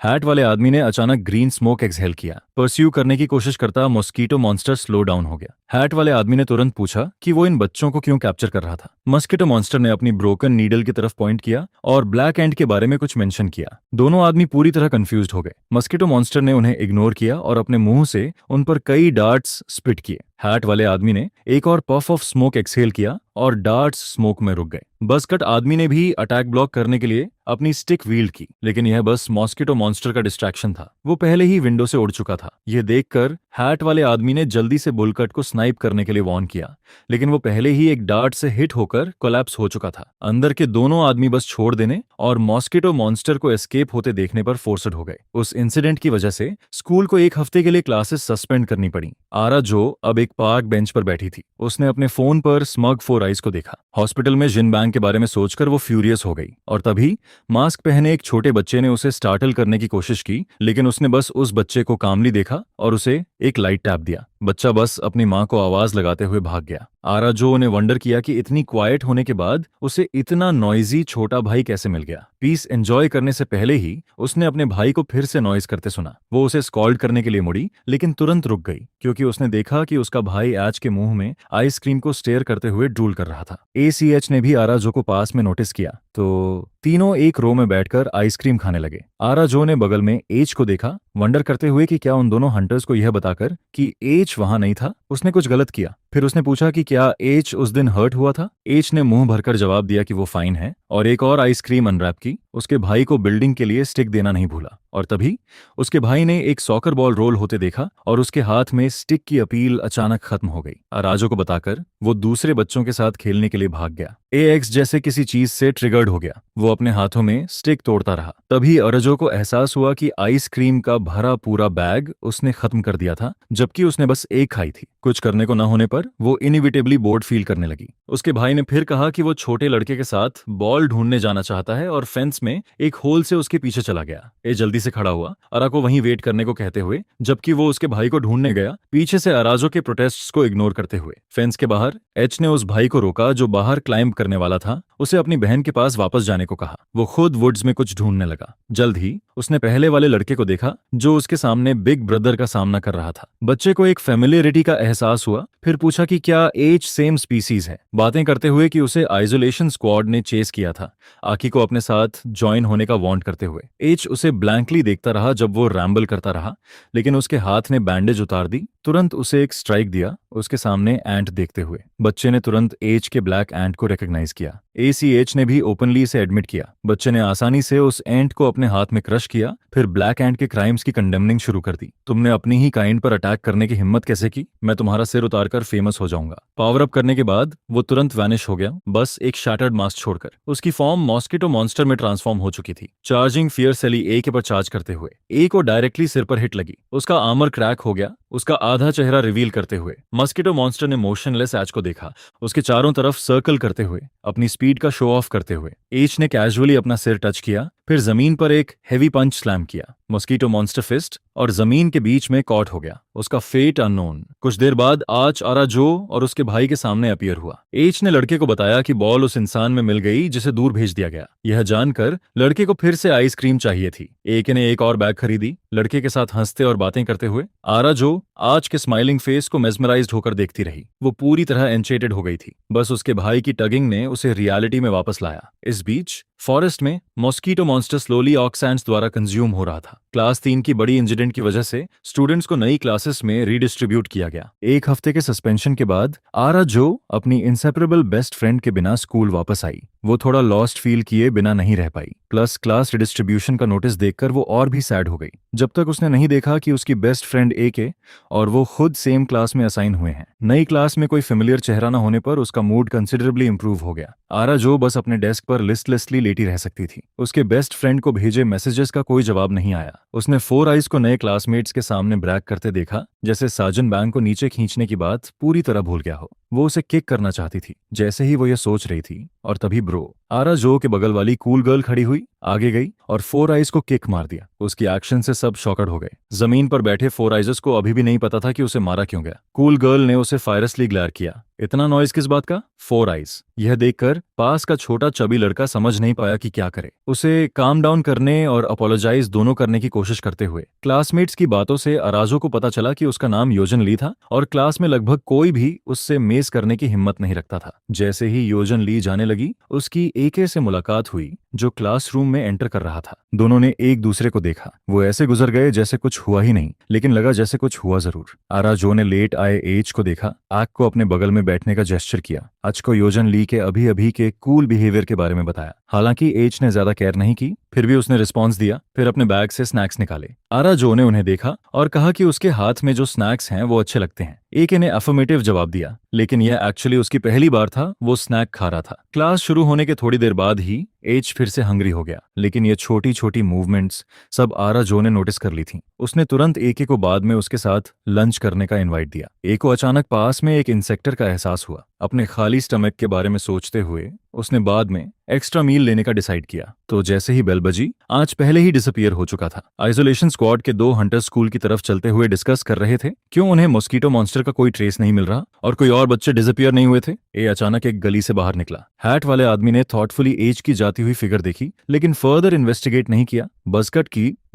हैट वाले आदमी ने अचानक ग्रीन स्मोक एक्सहेल किया। परस्यू करने की कोशिश करता मॉस्किटो मॉन्स्टर स्लो डाउन हो गया। हैट वाले आदमी ने तुरंत पूछा कि वो इन बच्चों को क्यों कैप्चर कर रहा था। मॉस्किटो मॉन्स्टर ने अपनी ब्रोकन नीडल की तरफ पॉइंट किया और ब्लैक एंड के बारे में कुछ मेंशन किया। दोनों आदमी पूरी तरह कंफ्यूज्ड हो गए। मॉस्किटो मॉन्स्टर ने उन्हें इग्नोर किया और अपने मुंह से उन पर कई डार्ट्स स्पिट किए। हैट वाले आदमी ने एक और पफ ऑफ स्मोक एक्सहेल किया और डार्ट्स स्मोक में रुक गए। बसकट आदमी ने भी अटैक ब्लॉक करने के लिए अपनी स्टिक व्हील्ड की, लेकिन यह बस मॉस्किटो मॉन्स्टर का डिस्ट्रैक्शन था। वो पहले ही विंडो से उड़ चुका था। यह देखकर हैट वाले आदमी ने जल्दी से बुलकट को स्नाइप करने के लिए वॉर्न किया, लेकिन वो पहले ही एक डार्ट से हिट होकर कोलैप्स हो चुका था। अंदर के दोनों आदमी बस छोड़ देने और मॉस्किटो मॉन्स्टर को एस्केप होते देखने पर फोर्सड हो गए। उस इंसिडेंट की वजह से स्कूल को एक हफ्ते के लिए क्लासेस सस्पेंड करनी पड़ी। आरा जो अब एक पार्क बेंच पर बैठी थी, उसने अपने फोन पर स्मग फोर आइज को देखा। हॉस्पिटल में जिन बैंक के बारे में सोचकर वो फ्यूरियस हो गई, और तभी मास्क पहने एक छोटे बच्चे ने उसे स्टार्टल करने की कोशिश की, लेकिन उसने बस उस बच्चे को कामली देखा और उसे एक लाइट टैप दिया। बच्चा बस अपनी मां को आवाज लगाते हुए भाग गया। आरा जो ने वंडर किया कि इतनी क्वाइट होने के बाद उसे इतना नॉइजी छोटा भाई कैसे मिल गया। पीस एंजॉय करने से पहले ही उसने अपने भाई को फिर से नॉइज करते सुना। वो उसे स्कॉल्ड करने के लिए मुड़ी, लेकिन तुरंत रुक गई क्योंकि उसने देखा कि उसका भाई एच के मुंह में आइसक्रीम को स्टेयर करते हुए ड्रूल कर रहा था। एसीएच ने भी आराजो को पास में नोटिस किया तो तीनों एक रो में बैठकर आइसक्रीम खाने लगे। आराजो ने बगल में एच को देखा, वंडर करते हुए कि क्या उन दोनों हंटर्स को यह बताकर कि एच वहां नहीं था उसने कुछ गलत किया। फिर उसने पूछा कि क्या एच उस दिन हर्ट हुआ था। एच ने मुंह भरकर जवाब दिया कि वो फाइन है और एक और आइसक्रीम अनरैप की। उसके भाई को बिल्डिंग के लिए स्टिक देना नहीं भूला और तभी उसके भाई ने एक सॉकर बॉल रोल होते देखा और उसके हाथ में स्टिक की अपील अचानक खत्म हो गई। आराजो को बताकर वो दूसरे बच्चों के साथ खेलने के लिए भाग गया। एएक्स जैसे किसी चीज से ट्रिगर्ड हो गया। वो अपने हाथों में स्टिक तोड़ता रहा। तभी अराजो को एहसास हुआ कि आइसक्रीम का भरा पूरा बैग उसने खत्म कर दिया था, जबकि उसने बस एक खाई थी। कुछ करने को न होने पर वो इनइविटेबली बोर्ड फील करने लगी। उसके भाई ने फिर कहा कि वो छोटे लड़के के साथ बॉल ढूंढने जाना चाहता है और फेंस में एक होल से उसके पीछे चला गया। ए जल्दी से खड़ा हुआ, अरा को वहीं वेट करने को कहते हुए, जबकि वो उसके भाई को ढूंढने गया, पीछे से अराजो के प्रोटेस्ट्स को इग्नोर करते हुए। फेंस के बाहर एच ने उस भाई को रोका जो बाहर क्लाइंब करने वाला था। उसे अपनी बहन के पास वापस जाने को कहा। वो खुद वुड्स में कुछ ढूंढने लगा। जल्द ही उसने पहले वाले लड़के को देखा जो उसके सामने बिग ब्रदर का सामना कर रहा था। बच्चे को एक फेमिलियरिटी का एहसास हुआ। फिर पूछा कि क्या एच सेम स्पीसीज है, बातें करते हुए कि उसे आइसोलेशन स्क्वाड ने चेस किया था, आकी को अपने साथ ज्वाइन होने का वांट करते हुए। एच उसे ब्लैंकली देखता रहा जब वो रैम्बल करता रहा, लेकिन उसके हाथ ने बैंडेज उतार दी। तुरंत उसे एक स्ट्राइक दिया उसके सामने एंट देखते हुए। बच्चे ने तुरंत एच के ब्लैक एंट को रिकॉग्नाइज किया। एसीएच ने भी ओपनली इसे एडमिट किया। बच्चे ने आसानी से उस एंट को अपने हाथ में क्रश किया, फिर ब्लैक एंट के क्राइम्स की कंडेमनिंग शुरू कर दी। तुमने अपनी ही काइंड पर अटैक करने की हिम्मत कैसे की? मैं तुम्हारा सिर उतारकर फेमस हो जाऊंगा। पावर अप करने के बाद वो तुरंत वैनिश हो गया, बस एक शैटर्ड मास्क छोड़कर। उसकी फॉर्म मॉस्किटो मॉन्स्टर में ट्रांसफॉर्म हो चुकी थी। चार्जिंग फियरसेली ए के पर चार्ज करते हुए ए को डायरेक्टली सिर पर हिट लगी। उसका आर्मर क्रैक हो गया, उसका आधा चेहरा रिवील करते हुए। मॉस्किटो मॉन्स्टर ने मोशनलेस एच को देखा, उसके चारों तरफ सर्कल करते हुए, अपनी स्पीड का शो ऑफ करते हुए। एच ने कैजुअली अपना सिर टच किया, फिर जमीन पर एक हेवी पंच स्लैम किया। मॉस्किटो मॉन्स्टर फिस्ट और जमीन के बीच में कॉट हो गया। उसका फेट अननोन। कुछ देर बाद आच आराजो और उसके भाई के सामने अपीयर हुआ। एच ने लड़के को बताया कि बॉल उस इंसान में मिल गई जिसे दूर भेज दिया गया। यह जानकर लड़के को फिर से आइसक्रीम चाहिए थी। एक ने एक और बैग खरीदी, लड़के के साथ हंसते और बातें करते हुए। आराजो आज के स्माइलिंग फेस को मेस्मराइज्ड होकर देखती रही। वो पूरी तरह एंचेटेड हो गई थी। बस उसके भाई की टगिंग ने उसे रियलिटी में वापस लाया। इस बीच फॉरेस्ट में मॉस्किटो मॉन्स्टर स्लोली ऑक्सैंड्स द्वारा कंज्यूम हो रहा था। क्लास 3 की बड़ी इंसिडेंट की वजह से स्टूडेंट्स को नई क्लासेस में रीडिस्ट्रीब्यूट किया गया। एक हफ्ते के सस्पेंशन के बाद आराजो अपनी इंसेपरेबल बेस्ट फ्रेंड के बिना स्कूल वापस आई। वो थोड़ा लॉस्ट फील किए बिना नहीं रह पाई। प्लस क्लास रिडिस्ट्रीब्यूशन का नोटिस देखकर वो और भी सैड हो गई, जब तक उसने नहीं देखा कि उसकी बेस्ट फ्रेंड ए के और वो खुद सेम क्लास में असाइन हुए हैं। नई क्लास में कोई फेमिलियर चेहरा न होने पर उसका मूड कंसिडरेबली इंप्रूव हो गया। आराजो बस अपने डेस्क पर लिस्टलेसली लेटी रह सकती थी। उसके बेस्ट फ्रेंड को भेजे मैसेजेस का कोई जवाब नहीं आया। उसने फोर आइज को नए क्लासमेट्स के सामने ब्रैग करते देखा, जैसे साजन बैंक को नीचे खींचने की बात पूरी तरह भूल गया हो। वो उसे किक करना चाहती थी जैसे ही वो ये सोच रही थी, और तभी ब्रो आराजो के बगल वाली कूल गर्ल खड़ी हुई, आगे गई और फोर आइज को किक मार दिया। उसकी एक्शन से सब शॉकड हो गए। जमीन पर बैठे फोर आइजेस को अभी भी नहीं पता था कि उसे मारा क्यों गया। कूल गर्ल ने उसे फायरसली ग्लेयर किया। इतना नॉइज किस बात का? Four eyes. यह देखकर पास का छोटा चबी लड़का समझ नहीं पाया कि क्या करे। उसे काम डाउन करने और अपोलोजाइज दोनों करने की कोशिश करते हुए क्लासमेट्स की बातों से अराजो को पता चला कि उसका नाम योजन ली था और क्लास में लगभग कोई भी उससे मेस करने की हिम्मत नहीं रखता था। जैसे ही योजन ली जाने लगी, उसकी एके से मुलाकात हुई जो क्लासरूम में एंटर कर रहा था। दोनों ने एक दूसरे को देखा। वो ऐसे गुजर गए जैसे कुछ हुआ ही नहीं, लेकिन लगा जैसे कुछ हुआ जरूर। आराजो ने लेट आए एज को देखा, आग को अपने बगल में बैठने का जेस्चर किया। आज को योजन ली के अभी अभी के कूल बिहेवियर के बारे में बताया। हालांकि एज ने ज्यादा केयर नहीं की, फिर भी उसने रिस्पॉन्स दिया। फिर अपने बैग से स्नैक्स निकाले। आराजो ने उन्हें देखा और कहा कि उसके हाथ में जो स्नैक्स हैं वो अच्छे लगते हैं। एके ने अफर्मेटिव जवाब दिया, लेकिन यह एक्चुअली उसकी पहली बार था वो स्नैक खा रहा था। क्लास शुरू होने के थोड़ी देर बाद ही एज फिर से हंग्री हो गया, लेकिन ये छोटी छोटी मूवमेंट्स सब आराजो ने नोटिस कर ली थी। उसने तुरंत एके को बाद में उसके साथ लंच करने का इनवाइट दिया। ए को अचानक पास में एक इंसेक्टर का एहसास हुआ। अपने खाली स्टमक के बारे में सोचते हुए उसने बाद में एक्स्ट्रा मील लेने का डिसाइड किया। तो जैसे ही बेल बजी, आज पहले ही डिसअपियर हो चुका था। आइसोलेशन स्क्वाड के 2 हंटर स्कूल की तरफ चलते हुए डिस्कस कर रहे थे क्यों उन्हें मॉस्किटो मॉन्स्टर का कोई ट्रेस नहीं मिल रहा और कोई और बच्चे डिसअपियर नहीं हुए थे। ए अचानक एक गली से बाहर निकला। हैट वाले आदमी ने थॉटफुली एज की जाती हुई फिगर देखी, लेकिन फर्दर इन्वेस्टिगेट नहीं किया।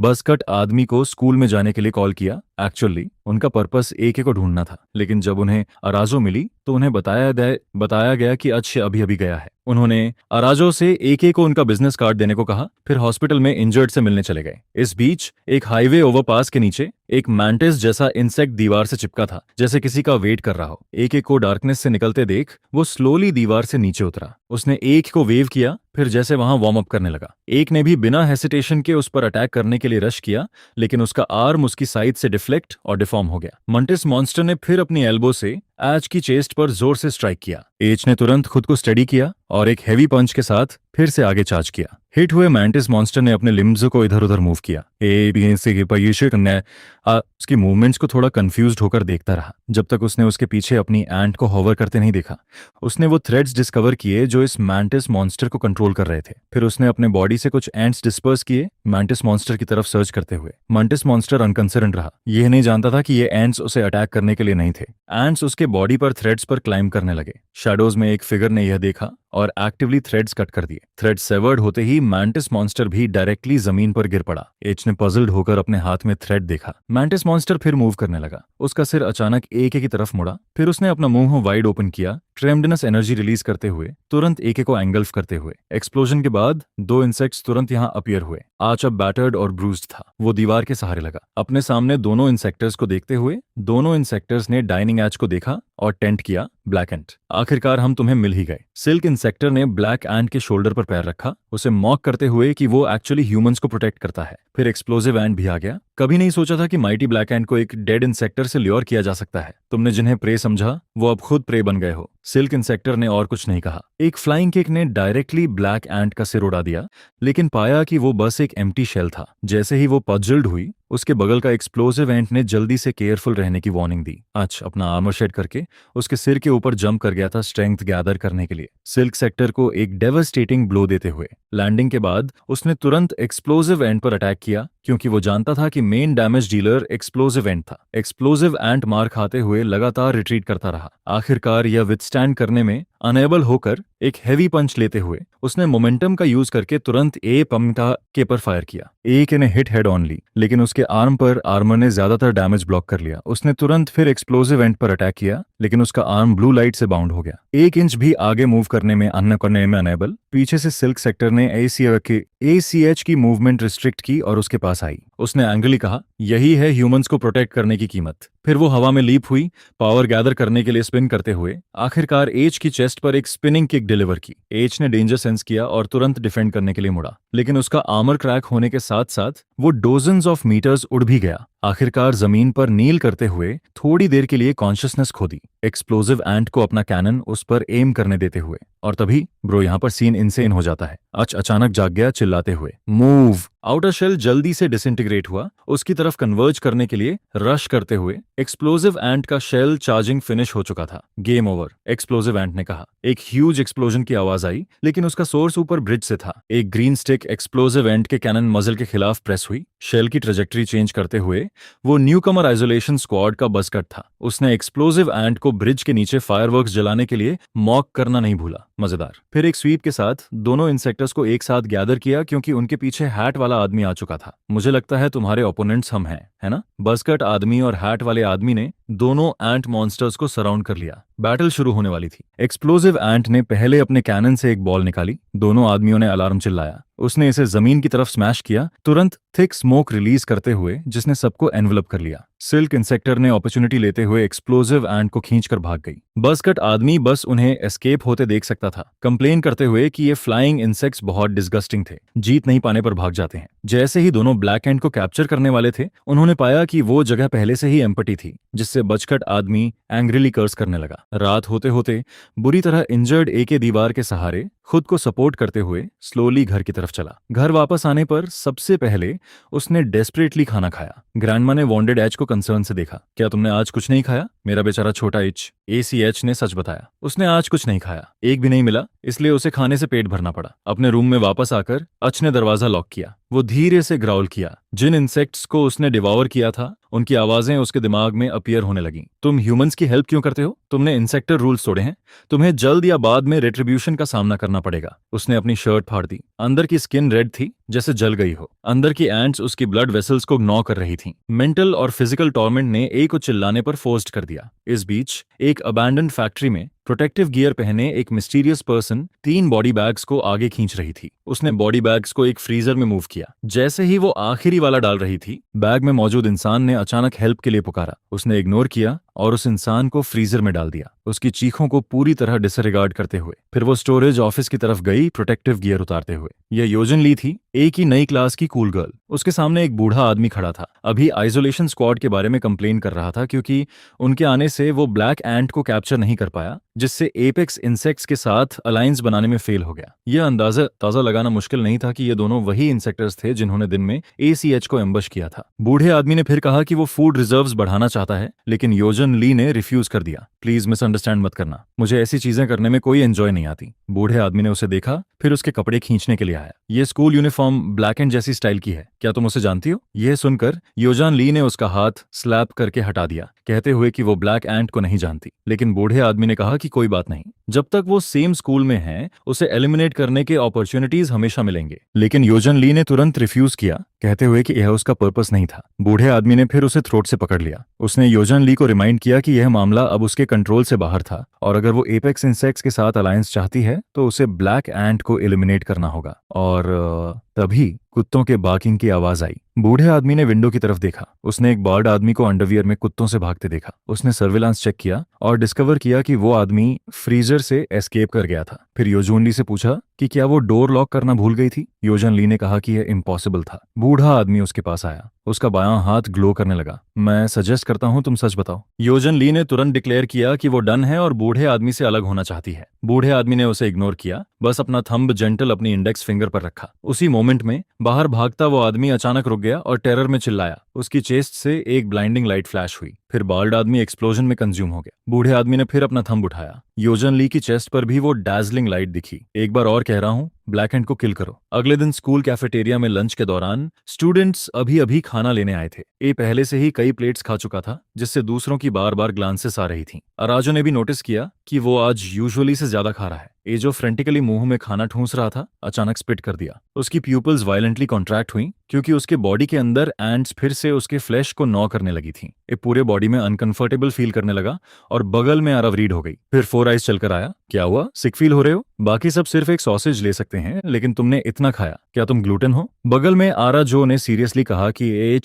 बसकट आदमी को स्कूल में जाने के लिए कॉल किया। एक्चुअली उनका पर्पस एके को ढूंढना था, लेकिन जब उन्हें अराजो मिली तो उन्हें बताया गया कि अच्छे अभी अभी गया है। उन्होंने अराजो से एके को उनका बिजनेस कार्ड देने को कहा, फिर हॉस्पिटल में इंजर्ड से मिलने चले गए। इस बीच एक हाईवे ओवरपास के नीचे एक मैंटिस जैसा इंसेक्ट दीवार से चिपका था, जैसे किसी का वेट कर रहा हो। एके को डार्कनेस से निकलते देख वो स्लोली दीवार से नीचे उतरा। उसने एक को वेव किया, फिर जैसे वहां वार्म अप करने लगा। एक ने भी बिना हेसिटेशन के उस पर अटैक करने के लिए रश किया, लेकिन उसका आर्म उसकी साइड से डिफ्लेक्ट और डिफॉर्म हो गया। मंटिस मॉन्स्टर ने फिर अपनी एल्बो से एज की चेस्ट पर जोर से स्ट्राइक किया। एच ने तुरंत खुद को स्टडी किया और एक हेवी पंच के साथ फिर से आगे चार्ज किया। हिट हुए मैंटिस मॉन्स्टर ने अपने लिम्स को इधर उधर मूव किया। उसकी मूवमेंट्स को थोड़ा कंफ्यूज्ड होकर देखता रहा जब तक उसने उसके पीछे अपनी एंट को होवर करते नहीं देखा। उसने वो थ्रेड्स डिस्कवर किए जो इस मैंटिस मॉन्स्टर को कंट्रोल कर रहे थे। फिर उसने अपने बॉडी से कुछ एंट्स डिस्पर्स किए मैंटिस मॉन्स्टर की तरफ सर्च करते हुए। मैंटिस मॉन्स्टर अनकंसर्न्ड रहा, यह नहीं जानता था कि ये एंट्स उसे अटैक करने के लिए नहीं थे। एंट्स उसके बॉडी पर थ्रेड्स पर क्लाइम करने लगे। शैडोज में एक फिगर ने यह देखा और एक्टिवली थ्रेड्स कट कर दिए। थ्रेड्स सेवर्ड होते ही मैंटिस मॉन्स्टर भी डायरेक्टली जमीन पर गिर पड़ा। एच ने पजल्ड होकर अपने हाथ में थ्रेड देखा। मैंटिस मॉन्स्टर फिर मूव करने लगा। उसका सिर अचानक एके की तरफ मुड़ा, फिर उसने अपना मुंह वाइड ओपन किया, ट्रेमडनस एनर्जी रिलीज करते हुए, तुरंत एके को एंगल्फ करते हुए। एक्सप्लोजन के बाद दो इंसेक्ट्स तुरंत यहाँ अपीयर हुए। आर्च अब बैटर्ड और ब्रूज्ड था। वो दीवार के सहारे लगा। अपने सामने दोनों इंसेक्टर्स को देखते हुए दोनों इंसेक्टर्स ने डाइनिंग एच को देखा और टेंट किया ब्लैक एंट। आखिरकार हम तुम्हें मिल ही गए। सिल्क इंसेक्टर ने ब्लैक एंट के शोल्डर पर पैर रखा, उसे मॉक करते हुए कि वो एक्चुअली ह्यूमंस को प्रोटेक्ट करता है। फिर एक्सप्लोजिव एंट भी आ गया। कभी नहीं सोचा था कि माइटी ब्लैक एंट को एक डेड इंसेक्टर से ल्योर किया जा सकता है। तुमने जिन्हें प्रे समझा वो अब खुद प्रे बन गए हो। सिल्क इंसेक्टर ने और कुछ नहीं कहा। एक फ्लाइंग किक ने डायरेक्टली ब्लैक एंट का सिर उड़ा दिया, लेकिन पाया कि वो बस एक एम्प्टी शेल था। जैसे ही वो पजल्ड हुई, उसके बगल का एक्सप्लोजिव एंट ने जल्दी से केयरफुल रहने की वार्निंग दी। अच्छा, अपना आर्मर शेड करके उसके सिर के ऊपर जंप कर गया था स्ट्रेंथ गैदर करने के लिए, सिल्क सेक्टर को एक डेवास्टेटिंग ब्लो देते हुए। लैंडिंग के बाद उसने तुरंत एक्सप्लोजिव एंट पर अटैक किया, क्योंकि वो जानता था कि मेन डैमेज डीलर एक्सप्लोजिव एंट था। एक्सप्लोजिव एंट मार खाते हुए लगातार रिट्रीट करता रहा। आखिरकार यह विथस्टैंड करने में अनेबल होकर एक हेवी पंच लेते हुए उसने मोमेंटम का यूज करके तुरंत ए पम्टा के पर फायर किया। एक ने हिट हेड ऑन ली, लेकिन उसके आर्म पर आर्मर ने ज्यादातर डैमेज ब्लॉक कर लिया। उसने तुरंत फिर एक्सप्लोजिव एंट पर अटैक किया, लेकिन उसका आर्म ब्लू लाइट से बाउंड हो गया। 1 इंच भी आगे मूव करने में अनेबल। पीछे से सिल्क सेक्टर ने ACH की मूवमेंट रिस्ट्रिक्ट की और उसके पास आई। उसने एंग्रली कहा, यही है ह्यूमंस को प्रोटेक्ट करने की कीमत। फिर वो हवा में लीप हुई, पावर गैदर करने के लिए स्पिन करते हुए आखिरकार एच की चेस्ट पर एक स्पिनिंग किक डिलीवर की। एच ने डेंजर सेंस किया और तुरंत डिफेंड करने के लिए मुड़ा, लेकिन उसका आर्मर क्रैक होने के साथ साथ वो डोजन्स ऑफ मीटर्स उड़ भी गया। आखिरकार जमीन पर नील करते हुए थोड़ी देर के लिए कॉन्शियसनेस खो दी, एक्सप्लोजिव एंट को अपना कैनन उस पर एम करने देते हुए। और तभी ब्रो यहाँ पर सीन इनसेन हो जाता है। अचानक जाग गया चिल्लाते हुए, मूव। आउटर शेल जल्दी से डिसइंटीग्रेट हुआ, उसकी तरफ कन्वर्ज करने के लिए रश करते हुए। एक्सप्लोजिव एंट का शेल चार्जिंग फिनिश हो चुका था। गेम ओवर, एक्सप्लोजिव एंट ने कहा। एक ह्यूज एक्सप्लोजन की आवाज आई, लेकिन उसका सोर्स ऊपर ब्रिज से था। एक ग्रीन स्टिक एक्सप्लोजिव एंट के कैनन मजल के खिलाफ प्रेस हुई। शेल की ट्रेजेक्टरी चेंज करते हुए वो न्यूकमर आइसोलेशन स्क्वाड का बसकट था। उसने एक्सप्लोजिव एंट को ब्रिज के नीचे फायरवर्क्स जलाने के लिए मॉक करना नहीं भूला। मजेदार। फिर एक स्वीप के साथ दोनों इंसेक्टर्स को एक साथ गैदर किया, क्योंकि उनके पीछे हैट वाला आदमी आ चुका था। मुझे लगता है तुम्हारे ओपोनेंट्स हम हैं, है ना? बसकट आदमी और हैट वाले आदमी ने दोनों एंट मॉन्स्टर्स को सराउंड कर लिया। बैटल शुरू होने वाली थी। एक्सप्लोजिव एंट ने पहले अपने कैनन से एक बॉल निकाली। दोनों आदमियों ने अलार्म चिल्लाया। उसने इसे जमीन की तरफ स्मैश किया, तुरंत थिक स्मोक रिलीज करते हुए, जिसने सबको एनवलप कर लिया। सिल्क इंसेक्टर ने अपॉर्चुनिटी लेते हुए एक्सप्लोजिव एंट को खींचकर भाग गई। बसकट आदमी बस उन्हें एस्केप होते देख सकता था, कंप्लेन करते हुए कि ये फ्लाइंग इंसेक्ट्स बहुत डिस्गस्टिंग थे, जीत नहीं पाने पर भाग जाते हैं। जैसे ही दोनों ब्लैक एंट को कैप्चर करने वाले थे, उन्होंने पाया कि वो जगह पहले से ही एम्पटी थी, जिससे बचकट आदमी एंग्रीली कर्स करने लगा। रात होते होते बुरी तरह इंजर्ड एके दीवार के सहारे खुद को सपोर्ट करते हुए स्लोली घर की तरफ चला। घर वापस आने पर सबसे पहले उसने डेस्परेटली खाना खाया। ग्रैंडमा ने वॉन्डेड एच को कंसर्न से देखा। क्या तुमने आज कुछ नहीं खाया, मेरा बेचारा छोटा एच? ACH ने सच बताया, उसने आज कुछ नहीं खाया, एक भी नहीं मिला, इसलिए उसे खाने से पेट भरना पड़ा। अपने रूम में वापस आकर अच ने दरवाजा लॉक किया। वो धीरे से ग्राउल किया। जिन इंसेक्ट्स को उसने डिवावर किया था, उनकी आवाजें उसके दिमाग में अपीयर होने लगीं। तुम ह्यूमंस की हेल्प क्यों करते हो? तुमने इंसेक्टर रूल्स तोड़े हैं। तुम्हें जल्द या बाद में रेट्रिब्यूशन का सामना करना पड़ेगा। उसने अपनी शर्ट फाड़ दी। अंदर की स्किन रेड थी, जैसे जल गई हो। अंदर की एंट्स उसकी ब्लड वेसल्स को ग्नॉ कर रही थीं। मेंटल और फिजिकल टॉर्मेंट ने ए को चिल्लाने पर फोर्स्ड कर दिया। इस बीच एक अबैंडन फैक्ट्री में प्रोटेक्टिव गियर पहने एक मिस्टीरियस पर्सन 3 बॉडी बैग्स को आगे खींच रही थी। उसने बॉडी बैग्स को एक फ्रीजर में मूव किया। जैसे ही वो आखिरी वाला डाल रही थी, बैग में मौजूद इंसान ने अचानक हेल्प के लिए पुकारा। उसने इग्नोर किया और उस इंसान को फ्रीजर में डाल दिया, उसकी चीखों को पूरी तरह डिसरिगार्ड करते हुए। फिर वो स्टोरेज ऑफिस की तरफ गई, प्रोटेक्टिव गियर उतारते हुए। यह योजन ली थी, एक ही नई क्लास की कूल गर्ल। उसके सामने एक बूढ़ा आदमी खड़ा था। अभी आइसोलेशन स्क्वाड के बारे में कंप्लेन कर रहा था क्योंकि उनके आने से वो ब्लैक एंट को कैप्चर नहीं कर पाया, जिससे एपेक्स इंसेक्ट्स के साथ अलायंस बनाने में फेल हो गया। यह अंदाजा ताजा लगाना मुश्किल नहीं था कि ये दोनों वही इंसेक्टर्स थे जिन्होंने दिन में ACH को एम्बश किया था। बूढ़े आदमी ने फिर कहा कि वो फूड रिजर्व्स बढ़ाना चाहता है, लेकिन योजन ली ने रिफ्यूज कर दिया। प्लीज मिसअंडरस्टैंड मत करना, मुझे ऐसी चीजें करने में कोई एंजॉय नहीं आती। बूढ़े आदमी ने उसे देखा, फिर उसके कपड़े खींचने के लिए आया। ये स्कूल यूनिफॉर्म ब्लैक एंड जैसी स्टाइल की है, क्या तुम उसे जानती हो? यह सुनकर योजान ली ने उसका हाथ स्लैप करके हटा दिया, कहते हुए कि वो ब्लैक एंट को नहीं जानती। लेकिन बूढ़े आदमी ने कहा कि कोई बात नहीं, जब तक वो सेम स्कूल में है उसे एलिमिनेट करने के अपॉर्चुनिटीज हमेशा मिलेंगे। लेकिन योजन ली ने तुरंत रिफ्यूज किया, कहते हुए कि यह उसका पर्पस नहीं था। बूढ़े आदमी ने फिर उसे थ्रोट से पकड़ लिया। उसने योजन ली को रिमाइंड किया कि यह मामला अब उसके कंट्रोल से बाहर था और अगर वो एपेक्स इंसेक्ट्स के साथ अलायंस चाहती है तो उसे ब्लैक एंट को एलिमिनेट करना होगा। और तभी कुत्तों के बार्किंग की आवाज आई। बूढ़े आदमी ने विंडो की तरफ देखा। उसने एक बार्ड आदमी को अंडरवियर में कुत्तों से भागते देखा। उसने सर्विलांस चेक किया और डिस्कवर किया कि वो आदमी फ्रीजर से एस्केप कर गया था। फिर योजन ली से पूछा कि क्या वो डोर लॉक करना भूल गई थी। योजन ली ने कहा कि यह इम्पॉसिबल था। बूढ़ा आदमी उसके पास आया। उसका बायां हाथ ग्लो करने लगा। मैं सजेस्ट करता हूं तुम सच बताओ। योजन ली ने तुरंत डिक्लेयर किया कि वो डन है और बूढ़े आदमी से अलग होना चाहती है। बूढ़े आदमी ने उसे इग्नोर किया, बस अपना थंब जेंटल अपनी इंडेक्स फिंगर पर रखा। उसी मोमेंट में बाहर भागता वो आदमी अचानक रुक गया और टेरर में चिल्लाया। उसकी चेस्ट से एक ब्लाइंडिंग लाइट फ्लैश हुई। फिर बाल्ड आदमी एक्सप्लोजन में कंज्यूम हो गया। बूढ़े आदमी ने फिर अपना थंब उठाया। योजन ली की चेस्ट पर भी वो डैजलिंग लाइट दिखी। एक बार और कह रहा हूं, ब्लैक एंट को किल करो। अगले दिन स्कूल कैफेटेरिया में लंच के दौरान स्टूडेंट्स अभी अभी खाना लेने आए थे। ए पहले से ही कई प्लेट्स खा चुका था, जिससे दूसरों की बार बार ग्लांसेस आ रही थीं। अराजो ने भी नोटिस किया कि वो आज यूजुअली से ज्यादा खा रहा है। ए जो फ्रेंटिकली मुंह में खाना ठूंस रहा था, अचानक स्पिट कर दिया। उसकी प्यूपल्स वायलेंटली कॉन्ट्रैक्ट हुई क्योंकि उसके बॉडी के अंदर एंट्स फिर से उसके फ्लैश को नॉ करने लगी थी। ए पूरे बॉडी में अनकंफर्टेबल फील करने लगा और बगल में आरव रीड हो गई। फिर 4 आइज चलकर आया। क्या हुआ, सिक फील हो रहे हो? बाकी सब सिर्फ एक सॉसेज ले सकते हैं, लेकिन तुमने इतना खाया, क्या तुम ग्लूटेन हो? बगल में आरा जो ने सीरियसली कहा कि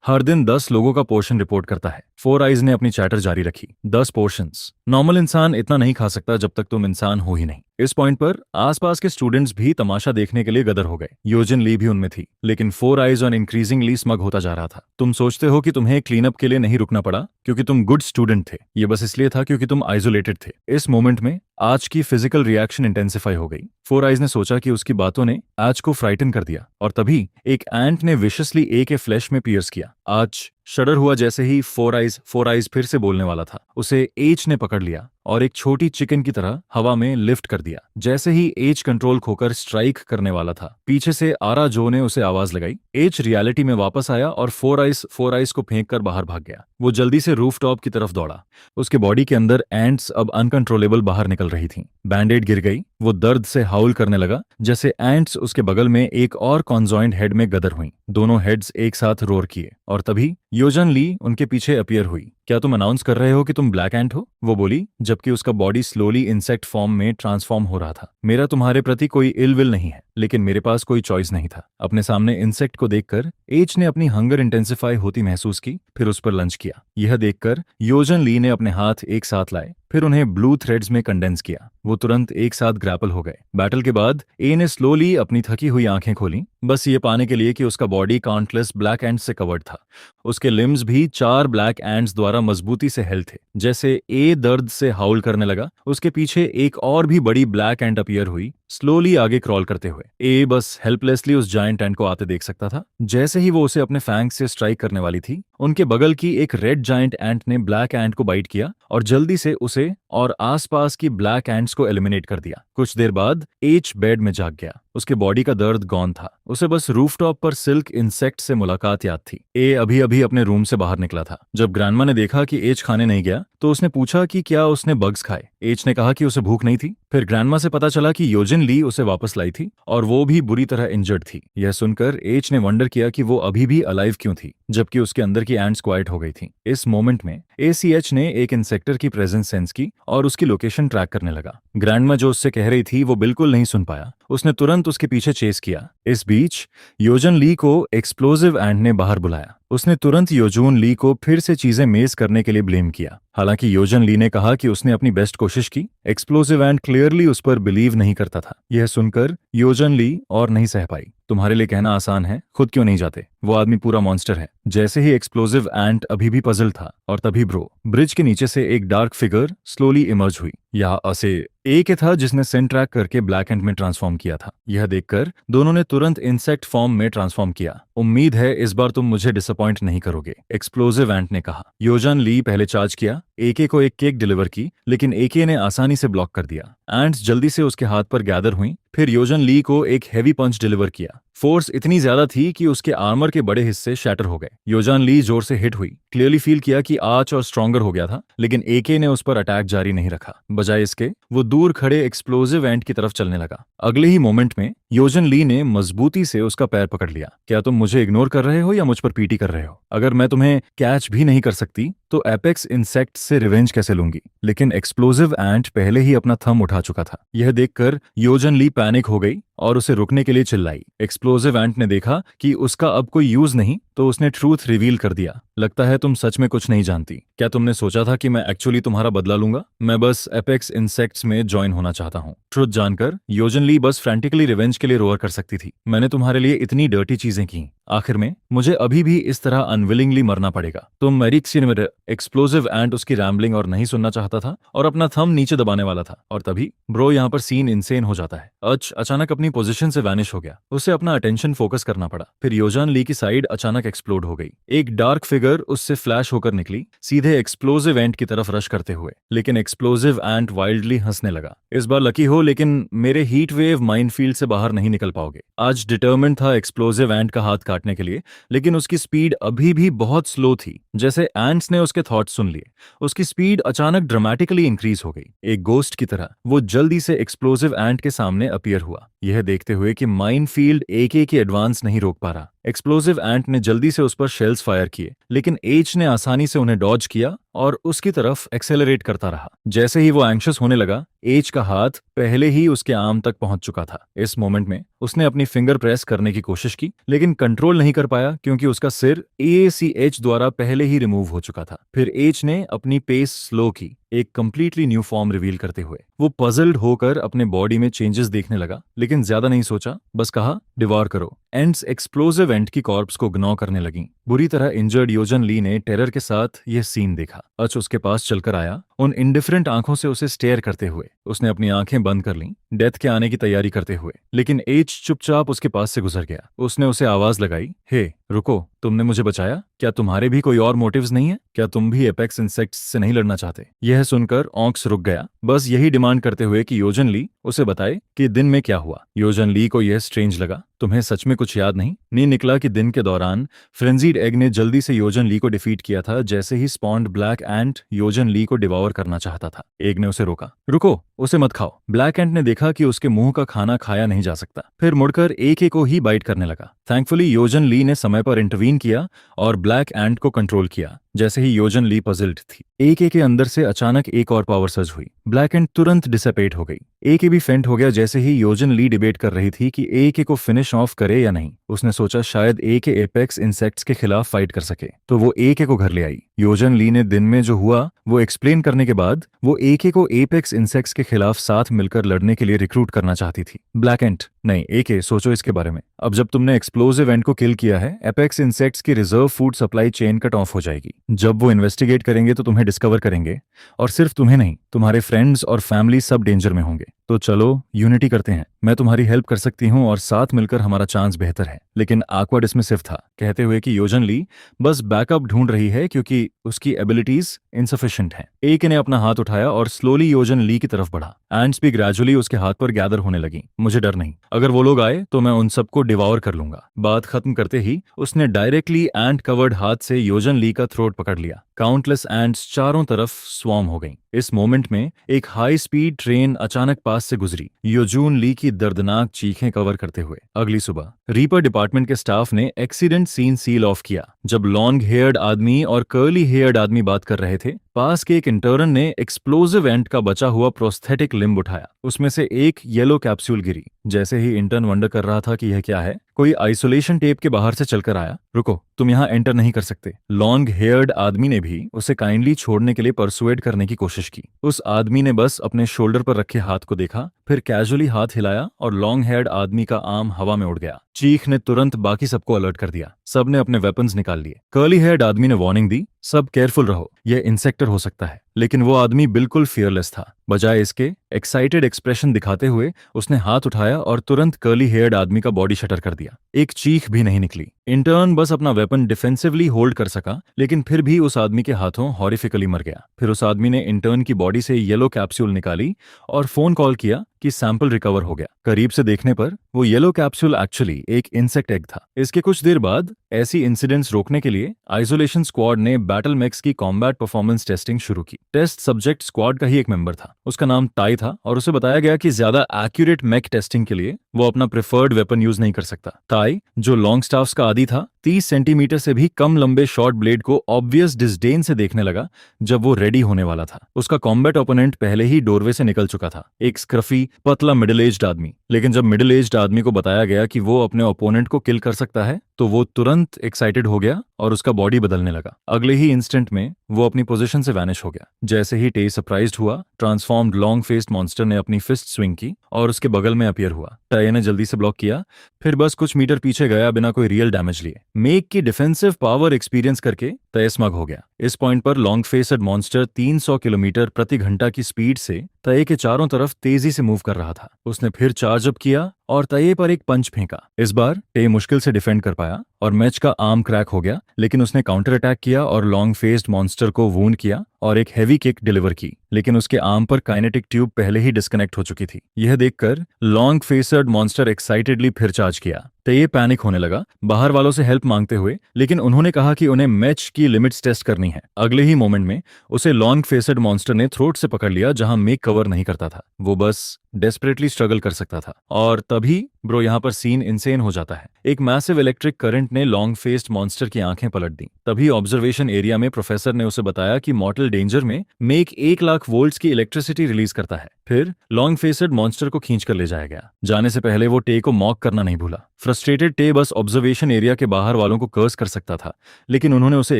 हर दिन 10 लोगों का पोर्शन रिपोर्ट करता है। 4 आइज ने अपनी चैटर जारी रखी। 10 पोर्शंस। नॉर्मल इंसान इतना नहीं खा सकता जब तक तुम इंसान हो ही नहीं। इस पॉइंट पर आसपास के स्टूडेंट्स भी तमाशा देखने के लिए गदर हो गए। योजन ली भी उनमें थी, लेकिन 4 आइज ऑन इंक्रीजिंगली स्मग होता जा रहा था। तुम सोचते हो कि तुम्हें क्लीन अप के लिए नहीं रुकना पड़ा क्योंकि तुम गुड स्टूडेंट थे। ये बस इसलिए था क्योंकि तुम आइसोलेटेड थे। इस मोमेंट में आज की फिजिकल रिएक्शन इंटेंसिफाई हो गई। 4 आइज ने सोचा कि उसकी बातों ने आज को फ्राइटन कर दिया और तभी एक एंट ने विशसली ए के फ्लैश में पियर्स किया। आज शडर हुआ जैसे ही 4 आइज फिर से बोलने वाला था। उसे एच ने पकड़ लिया और एक छोटी चिकन की तरह हवा में लिफ्ट कर दिया। जैसे ही एच कंट्रोल खोकर स्ट्राइक करने वाला था, पीछे से आरा जो ने उसे आवाज लगाई। एच रियलिटी में वापस आया और 4 आइज को फेंक कर बाहर भाग गया। वो जल्दी से रूफटॉप की तरफ दौड़ा। उसके बॉडी के अंदर एंट्स अब अनकंट्रोलेबल बाहर निकल रही थीं। बैंडेड गिर गई। वो दर्द से हाउल करने लगा, जैसे एंट्स उसके बगल में एक और कॉन्जॉइंट हेड में गदर हुई। दोनों हेड्स एक साथ रोर किए और तभी योजन ली उनके पीछे अपीयर हुई। क्या तुम अनाउंस कर रहे हो कि तुम ब्लैक एंट हो? वो बोली, जबकि उसका बॉडी स्लोली इंसेक्ट फॉर्म में ट्रांसफॉर्म हो रहा था। मेरा तुम्हारे प्रति कोई इल विल नहीं है, लेकिन मेरे पास कोई चॉइस नहीं था। अपने सामने इंसेक्ट को देखकर एच ने अपनी हंगर इंटेंसिफाई होती महसूस की, फिर उस पर लंच किया। यह देखकर योजन ली ने अपने हाथ एक साथ लाए, फिर उन्हें ब्लू थ्रेड्स में कंडेंस किया। वो तुरंत एक साथ ग्रैपल हो गए। बैटल के बाद ए ने स्लोली अपनी थकी हुई आंखें खोली, बस ये पाने के लिए कि उसका बॉडी काउंटलेस ब्लैक एंट्स से कवर्ड था। उसके लिम्स भी 4 ब्लैक एंट्स द्वारा मजबूती से हेल्ड थे। जैसे ए दर्द से हाउल करने लगा, उसके पीछे एक और भी बड़ी ब्लैक एंट अपीयर हुई, स्लोली आगे क्रॉल करते हुए। ए बस हेल्पलेसली उस जायंट एंट को आते देख सकता था। जैसे ही वो उसे अपने फैंग से स्ट्राइक करने वाली थी, उनके बगल की एक रेड जायंट एंट ने ब्लैक एंट को बाइट किया और जल्दी से उसे और आसपास की ब्लैक एंट्स को एलिमिनेट कर दिया। कुछ देर बाद एच बेड में जाग गया। उसके बॉडी का दर्द गॉन था। उसे बस रूफटॉप पर सिल्क इंसेक्ट से मुलाकात याद थी। ए अभी अभी अपने रूम से बाहर निकला था। जब ग्रैंडमा ने देखा कि एच खाने नहीं गया तो उसने पूछा कि क्या उसने बग्स खाए। एच ने कहा कि उसे भूख नहीं थी। फिर ग्रैंडमा से पता चला कि योजिन ली उसे वापस लाई थी और वो भी बुरी तरह इंजर्ड थी। यह सुनकर एच ने वंडर किया कि वो अभी भी अलाइव क्यों थी जबकि उसके अंदर की एंट्स क्वाइट हो गई थी। इस मोमेंट में एसीएच ने एक इंसेक्टर की प्रेजेंस सेंस की और उसकी लोकेशन ट्रैक करने लगा। ग्रैंडमा जो उससे कह रही थी वो बिल्कुल नहीं सुन पाया। उसने तुरंत उसके पीछे चेस किया। इस बीच योजन ली को एक्सप्लोजिव एंट ने बाहर बुलाया। उसने तुरंत योजून ली को फिर से चीजें मेज करने के लिए ब्लेम किया। हालांकि योजन ली ने कहा कि उसने अपनी बेस्ट कोशिश की। एक्सप्लोजिव एंट क्लियरली उस पर बिलीव नहीं करता था। यह सुनकर योजन ली और नहीं सह पाई। तुम्हारे लिए कहना आसान है, खुद क्यों नहीं जाते? वो आदमी पूरा मॉन्स्टर है। जैसे ही एक्सप्लोजिव एंट अभी भी पजल था और तभी ब्रो ब्रिज के नीचे से एक डार्क फिगर स्लोली इमर्ज हुई। यह असे ए के था जिसने सेंट ट्रैक करके ब्लैक एंट में ट्रांसफॉर्म किया था। यह देखकर दोनों ने तुरंत इंसेक्ट फॉर्म में ट्रांसफॉर्म किया। उम्मीद है इस बार तुम मुझे डिसअपॉइंट नहीं करोगे, एक्सप्लोजिव एंट ने कहा। योजन ली पहले चार्ज किया, एके को एक केक डिलीवर की, लेकिन एके ने आसानी से ब्लॉक कर दिया। एंट्स जल्दी से उसके हाथ पर गैदर हुई। फिर योजन ली को एक हैवी पंच डिलीवर किया। फोर्स इतनी ज्यादा थी कि उसके आर्मर के बड़े हिस्से शैटर हो गए। योजन ली जोर से हिट हुई। क्लियरली फील किया कि आर्च और स्ट्रॉन्गर हो गया था, लेकिन एके ने उस पर अटैक जारी नहीं रखा। बजाय इसके वो दूर खड़े एक्सप्लोजिव एंट की तरफ चलने लगा। अगले ही मोमेंट में योजन ली ने मजबूती से उसका पैर पकड़ लिया। क्या तुम मुझे इग्नोर कर रहे हो या मुझ पर पीटी कर रहे हो? अगर मैं तुम्हें कैच भी नहीं कर सकती तो एपेक्स इंसेक्ट से रिवेंज कैसे लूंगी? लेकिन एक्सप्लोजिव एंट पहले ही अपना थंब उठा चुका था। यह देखकर योजन ली पैनिक हो गई और उसे रुकने के लिए चिल्लाई। एक्सप्लोजिव एंट ने देखा कि उसका अब कोई यूज नहीं तो उसने ट्रूथ रिवील कर दिया। लगता है तुम सच में कुछ नहीं जानती। क्या तुमने सोचा था कि मैं एक्चुअली तुम्हारा बदला लूंगा? मैं बस एपेक्स इंसेक्ट्स में ज्वाइन होना चाहता हूँ। ट्रुथ जानकर योजन ली बस फ्रैंटिकली रिवेंज के लिए रोअर कर सकती थी। मैंने तुम्हारे लिए इतनी डर्टी चीजें की, आखिर में मुझे अभी भी इस तरह अनविलिंगली मरना पड़ेगा। तुम मेरिक्सिन एक्सप्लोजिव एंट उसकी रैम्बलिंग और नहीं सुनना चाहता था और अपना थंब नीचे दबाने वाला था। और तभी ब्रो यहाँ पर सीन इंसेन हो जाता है। अचानक अपनी पोजीशन से वैनिश हो गया। उसे अपना अटेंशन फोकस करना पड़ा। फिर योजन ली की साइड अचानक एक्सप्लोड हो गई। एक डार्क फिगर उससे फ्लैश होकर निकली, सीधे एक्सप्लोजिव एंट की तरफ रश करते हुए। लेकिन एक्सप्लोजिव एंट वाइल्डली हंसने लगा। इस बार लकी हो, लेकिन मेरे हीट वेव माइनफील्ड से बाहर नहीं निकल पाओगे। आज डिटर्मिन्ड था एक्सप्लोजिव एंट का हाथ काटने के लिए, लेकिन उसकी स्पीड अभी भी बहुत स्लो थी। जैसे एंट्स ने उसके थॉट्स सुन लिए, उसकी स्पीड अचानक ड्रामेटिकली इंक्रीज हो गई। एक गोस्ट की तरह वो जल्दी से एक्सप्लोजिव एंट के सामने अपीयर हुआ, यह देखते हुए कि माइनफील्ड एके की एडवांस नहीं रोक पा रहा। एक्सप्लोजिव एंट ने जल्दी से उस पर शेल्स फायर किए, लेकिन एच ने आसानी से उन्हें डॉज किया और उसकी तरफ एक्सेलरेट करता रहा। जैसे ही वो एंग्शियस होने लगा, एच का हाथ पहले ही उसके आर्म तक पहुंच चुका था। इस मोमेंट में उसने अपनी फिंगर प्रेस करने की कोशिश की, लेकिन कंट्रोल नहीं कर पाया क्योंकि उसका सिर एएसीएच द्वारा पहले ही रिमूव हो चुका था। फिर एच ने अपनी पेस स्लो की, एक कंप्लीटली न्यू फॉर्म रिवील करते हुए। वो पजल्ड होकर अपने बॉडी में चेंजेस देखने लगा, लेकिन ज्यादा नहीं सोचा, बस कहा डिवॉर करो। एंड्स एक्सप्लोजिव एंट की कॉर्प्स को ग्नॉ करने लगी। बुरी तरह इंजर्ड योजन ली ने टेरर के साथ यह सीन देखा। अच उसके पास चलकर आया, उन इंडिफरेंट आंखों से उसे स्टेयर करते हुए। उसने अपनी आंखें बंद कर लीं, डेथ के आने की तैयारी करते हुए, लेकिन एच चुपचाप उसके पास से गुजर गया। उसने उसे आवाज लगाई, हे रुको, तुमने मुझे बचाया। क्या तुम्हारे भी कोई और मोटिव्स नहीं है? क्या तुम भी एपेक्स इंसेक्ट्स से नहीं लड़ना चाहते? यह सुनकर ऑक्स रुक गया, बस यही डिमांड करते हुए कि योजन ली उसे बताए कि दिन में क्या हुआ। योजन ली को यह स्ट्रेंज लगा, तुम्हें सच में कुछ याद नहीं? निकला कि दिन के दौरान फ्रेंजीड एग ने जल्दी से योजन ली को डिफीट किया था। जैसे ही स्पॉन्ड ब्लैक एंट योजन ली को डिवॉर करना चाहता था, एग ने उसे रोका। रुको, उसे मत खाओ। ब्लैक एंट ने देखा कि उसके मुंह का खाना खाया नहीं जा सकता, फिर मुड़कर एके को ही बाइट करने लगा। थैंकफुली योजन ली ने समय पर इंटरवीन किया और ब्लैक एंट को कंट्रोल किया। जैसे ही योजन ली पजल्ड थी, एके के अंदर से अचानक एक और पावर सर्ज हुई। ब्लैक एंट तुरंत डिसअपेट हो गई। एके भी फेंट हो गया। जैसे ही योजन ली डिबेट कर रही थी कि एके को फिनिश ऑफ करे या नहीं, उसने सोचा शायद एके एपेक्स इंसेक्ट्स के खिलाफ फाइट कर सके, तो वो एके को घर ले आई। योजन ली ने दिन में जो हुआ वो एक्सप्लेन करने के बाद वो एके को एपेक्स इंसेक्ट्स के खिलाफ साथ मिलकर लड़ने के लिए रिक्रूट करना चाहती थी। ब्लैक एंट नहीं, एके सोचो इसके बारे में। अब जब तुमने एक्सप्लोजिव एंड को किल किया है, एपेक्स इंसेक्ट्स की reserve food supply chain cut off हो जाएगी। जब वो इन्वेस्टिगेट करेंगे तो तुम्हें डिस्कवर करेंगे, और सिर्फ तुम्हें नहीं, तुम्हारे फ्रेंड्स और फैमिली सब डेंजर में होंगे। तो चलो यूनिटी करते हैं, मैं तुम्हारी हेल्प कर सकती हूँ और साथ मिलकर हमारा चांस बेहतर है। लेकिन आक्वा डिसमिसिव था, कहते हुए कि योजन ली बस बैकअप ढूंढ रही है क्योंकि उसकी एबिलिटीज इनसफिशिएंट हैं। एक ने अपना हाथ उठाया और स्लोली योजन ली की तरफ बढ़ा। एंड्स भी ग्रेजुअली उसके हाथ पर गैदर होने लगी। मुझे डर नहीं, अगर वो लोग आए तो मैं उन सबको डिवॉर कर लूंगा। बात खत्म करते ही उसने डायरेक्टली एंट कवर्ड हाथ से योजन ली का थ्रोट पकड़ लिया। काउंटलेस एंट्स चारों तरफ स्वॉर्म हो गईं। इस मोमेंट में एक हाई स्पीड ट्रेन अचानक पास से गुजरी, योजून ली की दर्दनाक चीखें कवर करते हुए। अगली सुबह रीपर डिपार्टमेंट के स्टाफ ने एक्सीडेंट सीन सील ऑफ किया। जब लॉन्ग हेयर्ड आदमी और कर्ली हेयर्ड आदमी बात कर रहे थे, पास के एक इंटर्न ने एक्सप्लोजिव एंट का बचा हुआ प्रोस्थेटिक लिम्ब उठाया। उसमें से एक येलो कैप्सूल गिरी। जैसे ही इंटर्न वंडर कर रहा था कि यह क्या है, कोई आइसोलेशन टेप के बाहर से चलकर आया। रुको, तुम यहाँ एंटर नहीं कर सकते। लॉन्ग हेयर्ड आदमी ने भी उसे काइंडली छोड़ने के लिए परसुएड करने की कोशिश की। उस आदमी ने बस अपने शोल्डर पर रखे हाथ को देखा, फिर कैजुअली हाथ हिलाया और लॉन्ग हेयर्ड आदमी का आर्म हवा में उड़ गया। चीख ने तुरंत बाकी सबको अलर्ट कर दिया। सबने अपने वेपन्स निकाल लिए। कर्ली हेयर्ड आदमी ने वार्निंग दी, सब केयरफुल रहो, यह इंसेक्टर हो सकता है। लेकिन वो आदमी बिल्कुल फियरलेस था। बजाय इसके एक्साइटेड एक्सप्रेशन दिखाते हुए उसने हाथ उठाया और तुरंत कर्ली हेयर्ड आदमी का बॉडी शटर कर दिया। एक चीख भी नहीं निकली। इंटर्न बस अपना वेपन डिफेंसिवली होल्ड कर सका, लेकिन फिर भी उस आदमी के हाथों हॉरिफिकली मर गया। फिर उस आदमी ने इंटर्न की बॉडी से येलो कैप्सूल निकाली और फोन कॉल किया कि सैंपल रिकवर हो गया। करीब से देखने पर वो येलो कैप्सूल एक्चुअली एक इंसेक्ट एग था। इसके कुछ देर बाद ऐसी इंसिडेंट्स रोकने के लिए आइसोलेशन स्क्वाड ने बैटल मैक्स की कॉम्बैट परफॉर्मेंस टेस्टिंग शुरू की। टेस्ट सब्जेक्ट स्क्वाड का ही एक मेंबर था। उसका नाम टाई था और उसे बताया गया कि ज्यादा एक्यूरेट मैक टेस्टिंग के लिए वो अपना प्रेफर्ड वेपन यूज नहीं कर सकता। टाई, जो लॉन्ग स्टाफ्स का आदी था, 30 सेंटीमीटर से भी कम लंबे शॉर्ट ब्लेड को ऑब्वियस डिसडेन से देखने लगा जब वो रेडी होने वाला था। उसका कॉम्बैट ओपोनेंट पहले ही डोरवे से निकल चुका था, एक स्क्रफी पतला मिडिल एज्ड आदमी। लेकिन जब मिडिल एज्ड आदमी को बताया गया कि वो अपने ओपोनेंट को किल कर सकता है, तो वो तुरंत एक्साइटेड हो गया और उसका बॉडी बदलने लगा। अगले ही इंस्टेंट में वो अपनी पोजीशन से वैनिश हो गया। जैसे ही टे सरप्राइज्ड हुआ, ट्रांसफॉर्म्ड लॉन्ग फेस्ड मॉन्स्टर ने अपनी फिस्ट स्विंग की और उसके बगल में अपीयर हुआ। टाई ने जल्दी से ब्लॉक किया, फिर बस कुछ मीटर पीछे गया बिना कोई रियल डैमेज लिए। मेक की डिफेंसिव पावर एक्सपीरियंस करके तय स्मग हो गया। इस पॉइंट पर लॉन्ग फेस्ड मॉन्स्टर 300 किलोमीटर प्रति घंटा की स्पीड से तय के चारों तरफ तेजी से मूव कर रहा था। उसने फिर चार्ज अप किया और तय पर एक पंच फेंका। इस बार टे मुश्किल से डिफेंड कर पाया और मैच का आर्म क्रैक हो गया, लेकिन उसने काउंटर अटैक किया और लॉन्ग फेस्ड मॉन्स्टर को वूंड किया और एक हैवी किक डिलीवर की। लेकिन उसके आर्म पर काइनेटिक ट्यूब पहले ही डिस्कनेक्ट हो चुकी थी। यह देखकर लॉन्ग फेस्ड मॉन्स्टर एक्साइटेडली फिर चार्ज किया। तय पैनिक होने लगा, बाहर वालों से हेल्प मांगते हुए, लेकिन उन्होंने कहा कि उन्हें मैच की लिमिट्स टेस्ट करनी है। अगले ही मोमेंट में उसे लॉन्ग फेस्ड मॉन्स्टर ने थ्रोट से पकड़ लिया, जहां मेक कवर नहीं करता था। वो बस डेस्परेटली स्ट्रगल कर सकता था। और तभी ब्रो यहाँ पर सीन इंसेन हो जाता है। एक मैसिव इलेक्ट्रिक करंट ने लॉन्ग फेस्ड मॉन्स्टर की आंखें पलट दी। तभी ऑब्जर्वेशन एरिया में प्रोफेसर ने उसे बताया कि मॉर्टल डेंजर में मेक 1 लाख वोल्ट्स की इलेक्ट्रिसिटी रिलीज करता है। फिर लॉन्ग फेस्ड मॉन्स्टर को खींच कर ले जाया गया। जाने से पहले वो टे को मॉक करना नहीं भूला। फ्रस्ट्रेटेड टे बस ऑब्जर्वेशन एरिया के बाहर वालों को कर्स कर सकता था, लेकिन उन्होंने उसे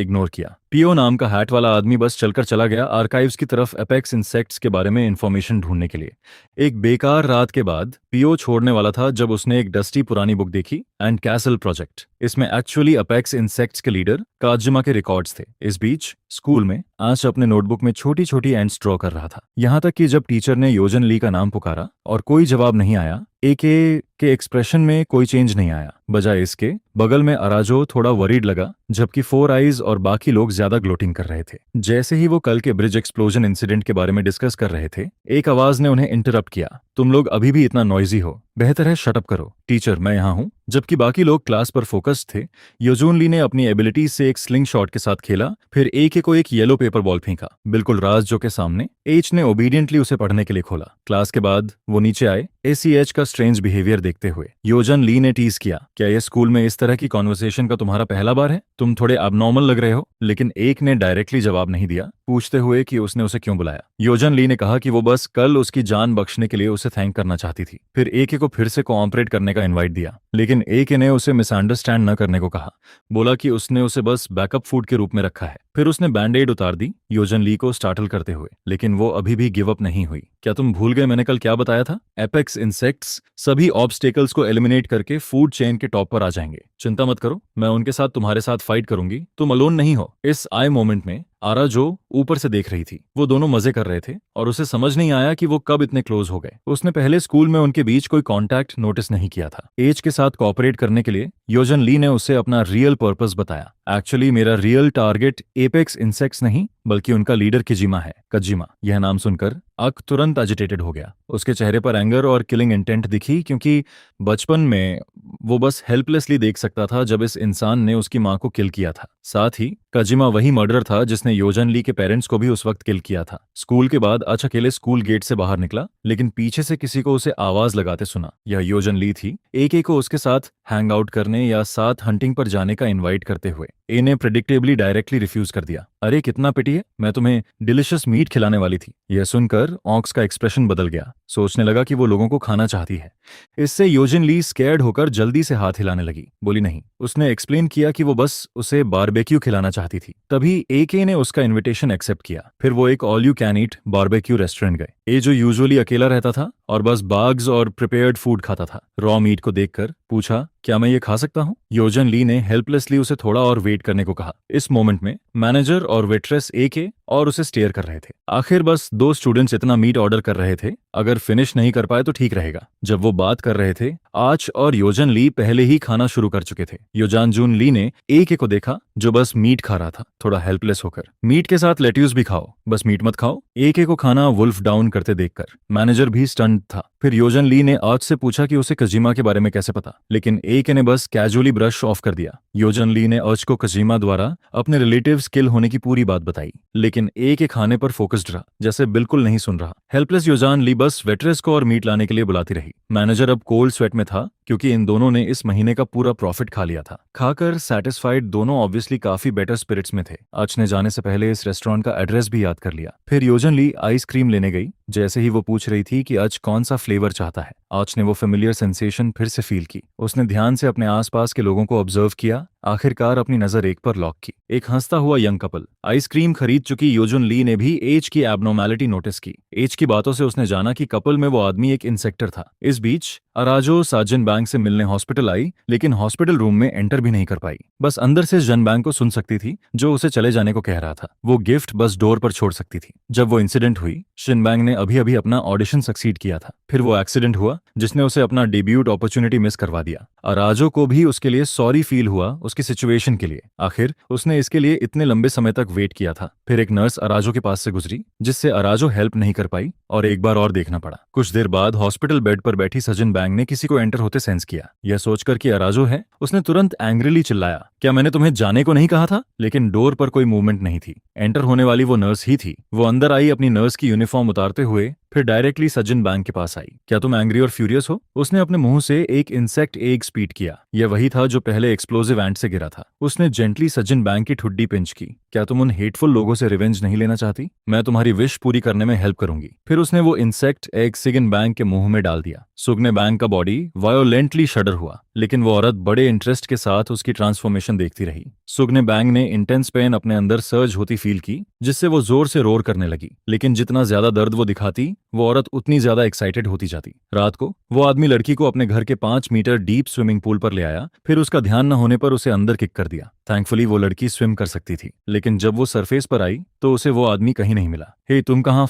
इग्नोर किया। पियो नाम का हैट वाला आदमी बस चलकर चला गया आर्काइव्स की तरफ एपेक्स इंसेक्ट्स के बारे में इंफॉर्मेशन ढूंढने के लिए। एक बेकार रात के बाद पियो छोड़ने वाला था जब उसने एक डस्टी पुरानी बुक देखी, एंड कैसल प्रोजेक्ट। इसमें एक्चुअली अपेक्स इंसेक्ट्स के लीडर काजिमा के रिकॉर्ड्स थे। इस बीच स्कूल में आज अपने नोटबुक में छोटी छोटी एंड्स ड्रॉ कर रहा था। यहाँ तक कि जब टीचर ने योजन ली का नाम पुकारा और कोई जवाब नहीं आया, एके के एक्सप्रेशन में कोई चेंज नहीं आया। बजाय इसके बगल में अराजो थोड़ा वरीड लगा, जबकि फोर आइज और बाकी लोग ज्यादा ग्लोटिंग कर रहे थे। जैसे ही वो कल के ब्रिज एक्सप्लोजन इंसिडेंट के बारे में डिस्कस कर रहे थे, एक आवाज ने उन्हें इंटरप्ट किया। तुम लोग अभी भी इतना नॉइजी हो, बेहतर है शटअप करो। टीचर, मैं यहाँ हूँ। जबकि बाकी लोग क्लास पर फोकस्ड थे, योजून ली ने अपनी एबिलिटीज से एक स्लिंग शॉट के साथ खेला, फिर एके को एक येलो पेपर बॉल फेंका, बिल्कुल राजजो के सामने। एच ने ओबीडियंटली उसे पढ़ने के लिए खोला। क्लास के बाद वो नीचे आए, एसीएच का स्ट्रेंज बिहेवियर देखते हुए। योजन ली ने टीज किया, क्या ये स्कूल में इस तरह की कॉन्वर्सेशन का तुम्हारा पहला बार है? तुम थोड़े अबनॉर्मल लग रहे हो। लेकिन एक ने डायरेक्टली जवाब नहीं दिया, पूछते हुए कि उसने उसे क्यों बुलाया। योजन ली ने कहा कि वो बस कल उसकी जान बख्शने के लिए उसे थैंक करना चाहती थी। फिर एके को फिर से कोऑपरेट करने का इनवाइट दिया, लेकिन एके ने उसे मिसअंडरस्टैंड न करने को कहा। बोला कि उसने उसे बस बैकअप फूड के रूप में रखा है। फिर उसने बैंडेड उतार दी, योजन ली को स्टार्टल करते हुए, लेकिन वो अभी भी गिव अप नहीं हुई। क्या तुम भूल गए मैंने कल क्या बताया था? एपेक्स इंसेक्ट्स सभी ऑब्स्टेकल्स को एलिमिनेट करके फूड चेन के टॉप पर आ जाएंगे। चिंता मत करो, मैं उनके साथ तुम्हारे साथ फाइट करूंगी, तुम अलोन नहीं हो। इस आई मोमेंट में आरा जो ऊपर से देख रही थी, वो दोनों मजे कर रहे थे और उसे समझ नहीं आया कि वो कब इतने क्लोज हो गए। उसने पहले स्कूल में उनके बीच कोई कांटेक्ट नोटिस नहीं किया था। एज के साथ कोऑपरेट करने के लिए योजन ली ने उसे अपना रियल पर्पस बताया। एक्चुअली मेरा रियल टारगेट एपेक्स इंसेक्ट्स नहीं, बल्कि उनका लीडर किजिमा है। कजिमा, यह नाम सुनकर अक तुरंत एजिटेटेड हो गया। उसके चेहरे पर एंगर और किलिंग इंटेंट दिखी, क्योंकि बचपन में वो बस हेल्पलेसली देख सकता था जब इस इंसान ने उसकी मां को किल किया था। साथ ही कजिमा वही मर्डर था जिसने योजन ली के पेरेंट्स को भी उस वक्त किल किया था। स्कूल के बाद अच अकेले स्कूल गेट से बाहर निकला, लेकिन पीछे से किसी को उसे आवाज लगाते सुना। यह योजन ली थी, एके को उसके साथ हैंग आउट करने या साथ हंटिंग पर जाने का इनवाइट करते हुए। ए ने प्रेडिक्टेबली डायरेक्टली रिफ्यूज कर दिया। अरे कितना पिटी है, मैं तुम्हें डिलिशियस मीट खिलाने वाली थी। यह सुनकर ऑक्स का एक्सप्रेशन बदल गया। सोचने लगा कि वो लोगों को खाना चाहती है। इससे योजन ली स्कैर्ड होकर जल्दी से हाथ हिलाने लगी। बोली नहीं। उसने एक्सप्लेन किया कि वो बस उसे बारबेक्यू खिलाना चाहती थी। तभी एके ने उसका इनविटेशन एक्सेप्ट किया। फिर वो एक all you can eat barbecue restaurant गए। ए जो यूजुअली अकेला रहता था और बस बाग्स और प्रिपेयर्ड फूड खाता था, रॉ मीट को देखकर पूछा, क्या मैं ये खा सकता हूँ? योजन ली ने हेल्पलेसली उसे थोड़ा और वेट करने को कहा। इस मोमेंट में मैनेजर और वेट्रेस एके और उसे स्टेयर कर रहे थे। आखिर बस दो स्टूडेंट्स इतना मीट ऑर्डर कर रहे थे, अगर फिनिश नहीं कर पाए तो ठीक रहेगा। जब वो बात कर रहे थे, आच और योजन ली पहले ही खाना शुरू कर चुके थे। योजान जून ली ने एके को देखा जो बस मीट खा रहा था, थोड़ा हेल्पलेस होकर। मीट के साथ लेट्यूस भी खाओ, बस मीट मत खाओ। एके को खाना वुल्फ डाउन करते देखकर मैनेजर भी स्टन्ड था। फिर योजन ली ने आच से पूछा कि उसे कजिमा के बारे में कैसे पता, लेकिन एके ने बस कैजुअली ब्रश ऑफ कर दिया। योजन ली ने आच को कजिमा द्वारा अपने रिलेटिव्स किल होने की पूरी बात बताई, लेकिन एके खाने पर फोकस्ड रहा, जैसे बिल्कुल नहीं सुन रहा। हेल्पलेस योजान ली बस वेट्रेस को और मीट लाने के लिए बुलाती रही। मैनेजर अब कोल्ड स्वेट में था, क्योंकि इन दोनों ने इस महीने का पूरा प्रॉफिट खा लिया था। खाकर सेटिस्फाइड दोनों ऑब्वियसली काफी बेटर स्पिरिट्स में थे। आच ने जाने से पहले इस रेस्टोरेंट का एड्रेस भी याद कर लिया। फिर योजन ली आइसक्रीम लेने गई। जैसे ही वो पूछ रही थी कि आज कौन सा फ्लेवर चाहता है, आच ने वो फेमिलियर सेंसेशन फिर से फील की। उसने ध्यान से अपने आसपास के लोगों को ऑब्जर्व किया, आखिरकार अपनी नजर एक पर लॉक की। एक हंसता हुआ यंग कपल। आइसक्रीम खरीद चुकी योजन ली ने भी एज की एबनॉर्मैलिटी नोटिस की। एज की बातों से उसने जाना कि कपल में वो आदमी एक इंसेक्टर था। इस बीच अराजो साजन बैंक से मिलने हॉस्पिटल आई, लेकिन हॉस्पिटल रूम में एंटर भी नहीं कर पाई। बस अंदर से जन बैंक को सुन सकती थी, जो उसे चले जाने को कह रहा था। वो गिफ्ट बस डोर पर छोड़ सकती थी। जब वो इंसिडेंट हुई, शिन बैंक ने अभी अभी अपना ऑडिशन सक्सीड किया था। फिर वो एक्सीडेंट हुआ जिसने उसे अपना डेब्यूट अपॉर्चुनिटी मिस करवा दिया। अराजो को भी उसके लिए सॉरी फील हुआ, उसकी सिचुएशन के लिए। आखिर उसने इसके लिए इतने लंबे समय तक वेट किया था। फिर एक नर्स अराजो के पास से गुजरी, जिससे अराजो हेल्प नहीं कर पाई और एक बार और देखना पड़ा। कुछ देर बाद हॉस्पिटल बेड पर बैठी सजन बैंक ने किसी को एंटर होते सेंस किया। यह सोचकर कि अराजो है, उसने तुरंत एंग्रीली चिल्लाया, क्या मैंने तुम्हें जाने को नहीं कहा था? लेकिन डोर पर कोई मूवमेंट नहीं थी। एंटर होने वाली वो नर्स ही थी। वो अंदर आई अपनी नर्स की यूनिफॉर्म उतारते हुए, फिर डायरेक्टली सज्जन बैंक के पास आई। क्या तुम एंग्री और फ्यूरियस हो? उसने अपने मुंह से एक इंसेक्ट एग स्पीट किया। यह वही था जो पहले एक्सप्लोजिव एंट से गिरा था। उसने जेंटली सज्जन बैंक की ठुड्डी पिंच की। क्या तुम उन हेटफुल लोगों से रिवेंज नहीं लेना चाहती? मैं तुम्हारी विश पूरी करने में हेल्प करूंगी। फिर उसने वो इंसेक्ट एग सिगन बैंक के मुंह में डाल दिया। सुगने बैंक का बॉडी वायोलेंटली शडर हुआ, लेकिन वो औरत बड़े इंटरेस्ट के साथ उसकी ट्रांसफॉर्मेशन देखती रही। सुगने बैंक ने इंटेंस पेन अपने अंदर सर्ज होती फील की, जिससे वो जोर से रोर करने लगी। लेकिन जितना ज्यादा दर्द वो दिखाती, वो औरत उतनी ज्यादा एक्साइटेड होती जाती। रात को वो आदमी लड़की को अपने घर के 5 मीटर डीप स्विमिंग पूल पर ले आया। फिर उसका ध्यान न होने पर उसे अंदर किक कर दिया। थैंकफुली वो लड़की स्विम कर सकती थी, लेकिन जब वो सरफेस पर आई तो उसे वो आदमी कहीं नहीं मिला। हे तुम कहाँ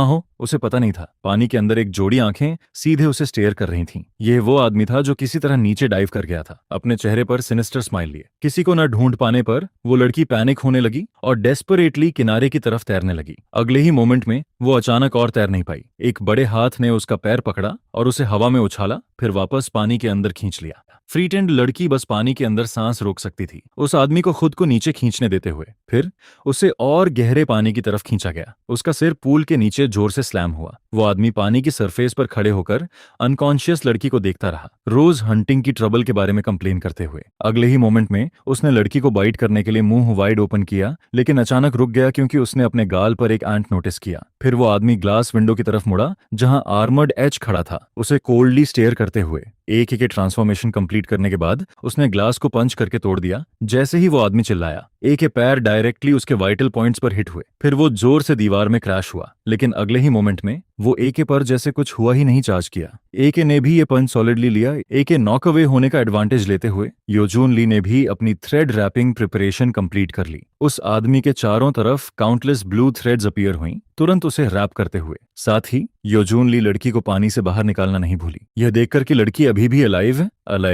हो? उसे पता नहीं था। पानी के अंदर एक जोड़ी आंखें सीधे उसे स्टेयर कर रही थीं। यह वो आदमी था जो किसी तरह नीचे डाइव कर गया था, अपने चेहरे पर सिनिस्टर स्माइल लिए। किसी को न ढूंढ पाने पर वो लड़की पैनिक होने लगी और डेस्परेटली किनारे की तरफ तैरने लगी। अगले ही मोमेंट में वो अचानक और तैर नहीं पाई। एक बड़े हाथ ने उसका पैर पकड़ा और उसे हवा में उछाला, फिर वापस पानी के अंदर खींच लिया। फ्रीटेंड लड़की बस पानी के अंदर सांस रोक सकती थी, उस आदमी को खुद को नीचे खींचने देते हुए। फिर उसे और गहरे पानी की तरफ खींचा गया। उसका सिर पूल के नीचे जोर से स्लैम हुआ। वो आदमी पानी की सरफेस पर खड़े होकर अनकॉन्शियस लड़की को देखता रहा, रोज हंटिंग की ट्रबल के बारे में कंप्लेन करते हुए। अगले ही मोमेंट में उसने लड़की को बाइट करने के लिए मुंह वाइड ओपन किया, लेकिन अचानक रुक गया क्योंकि उसने अपने गाल पर एक एंट नोटिस किया। फिर वो आदमी ग्लास विंडो की तरफ मुड़ा जहां आर्मर्ड एज खड़ा था, उसे कोल्डली स्टेयर करते हुए। एक के ट्रांसफॉर्मेशन कंप्लीट करने के बाद उसने ग्लास को पंच करके तोड़ दिया। जैसे ही वो आदमी चिल्लाया, ए के पैर डायरेक्टली उसके वाइटल पॉइंट्स पर हिट हुए। फिर वो जोर से दीवार में क्रैश हुआ, लेकिन अगले ही मोमेंट में वो ए के पर जैसे कुछ हुआ ही नहीं चार्ज किया। ए के ने भी ये पंच सॉलिडली लिया। ए के नॉक अवे होने का एडवांटेज लेते हुए योजून ली ने भी अपनी थ्रेड रैपिंग प्रिपरेशन कंप्लीट कर ली। उस आदमी के चारों तरफ काउंटलेस ब्लू थ्रेड्स अपीयर हुई, तुरंत उसे रैप करते हुए। साथ ही योजून ली लड़की को पानी से बाहर निकालना नहीं भूली। यह देखकर कि लड़की अभी भी अलाइव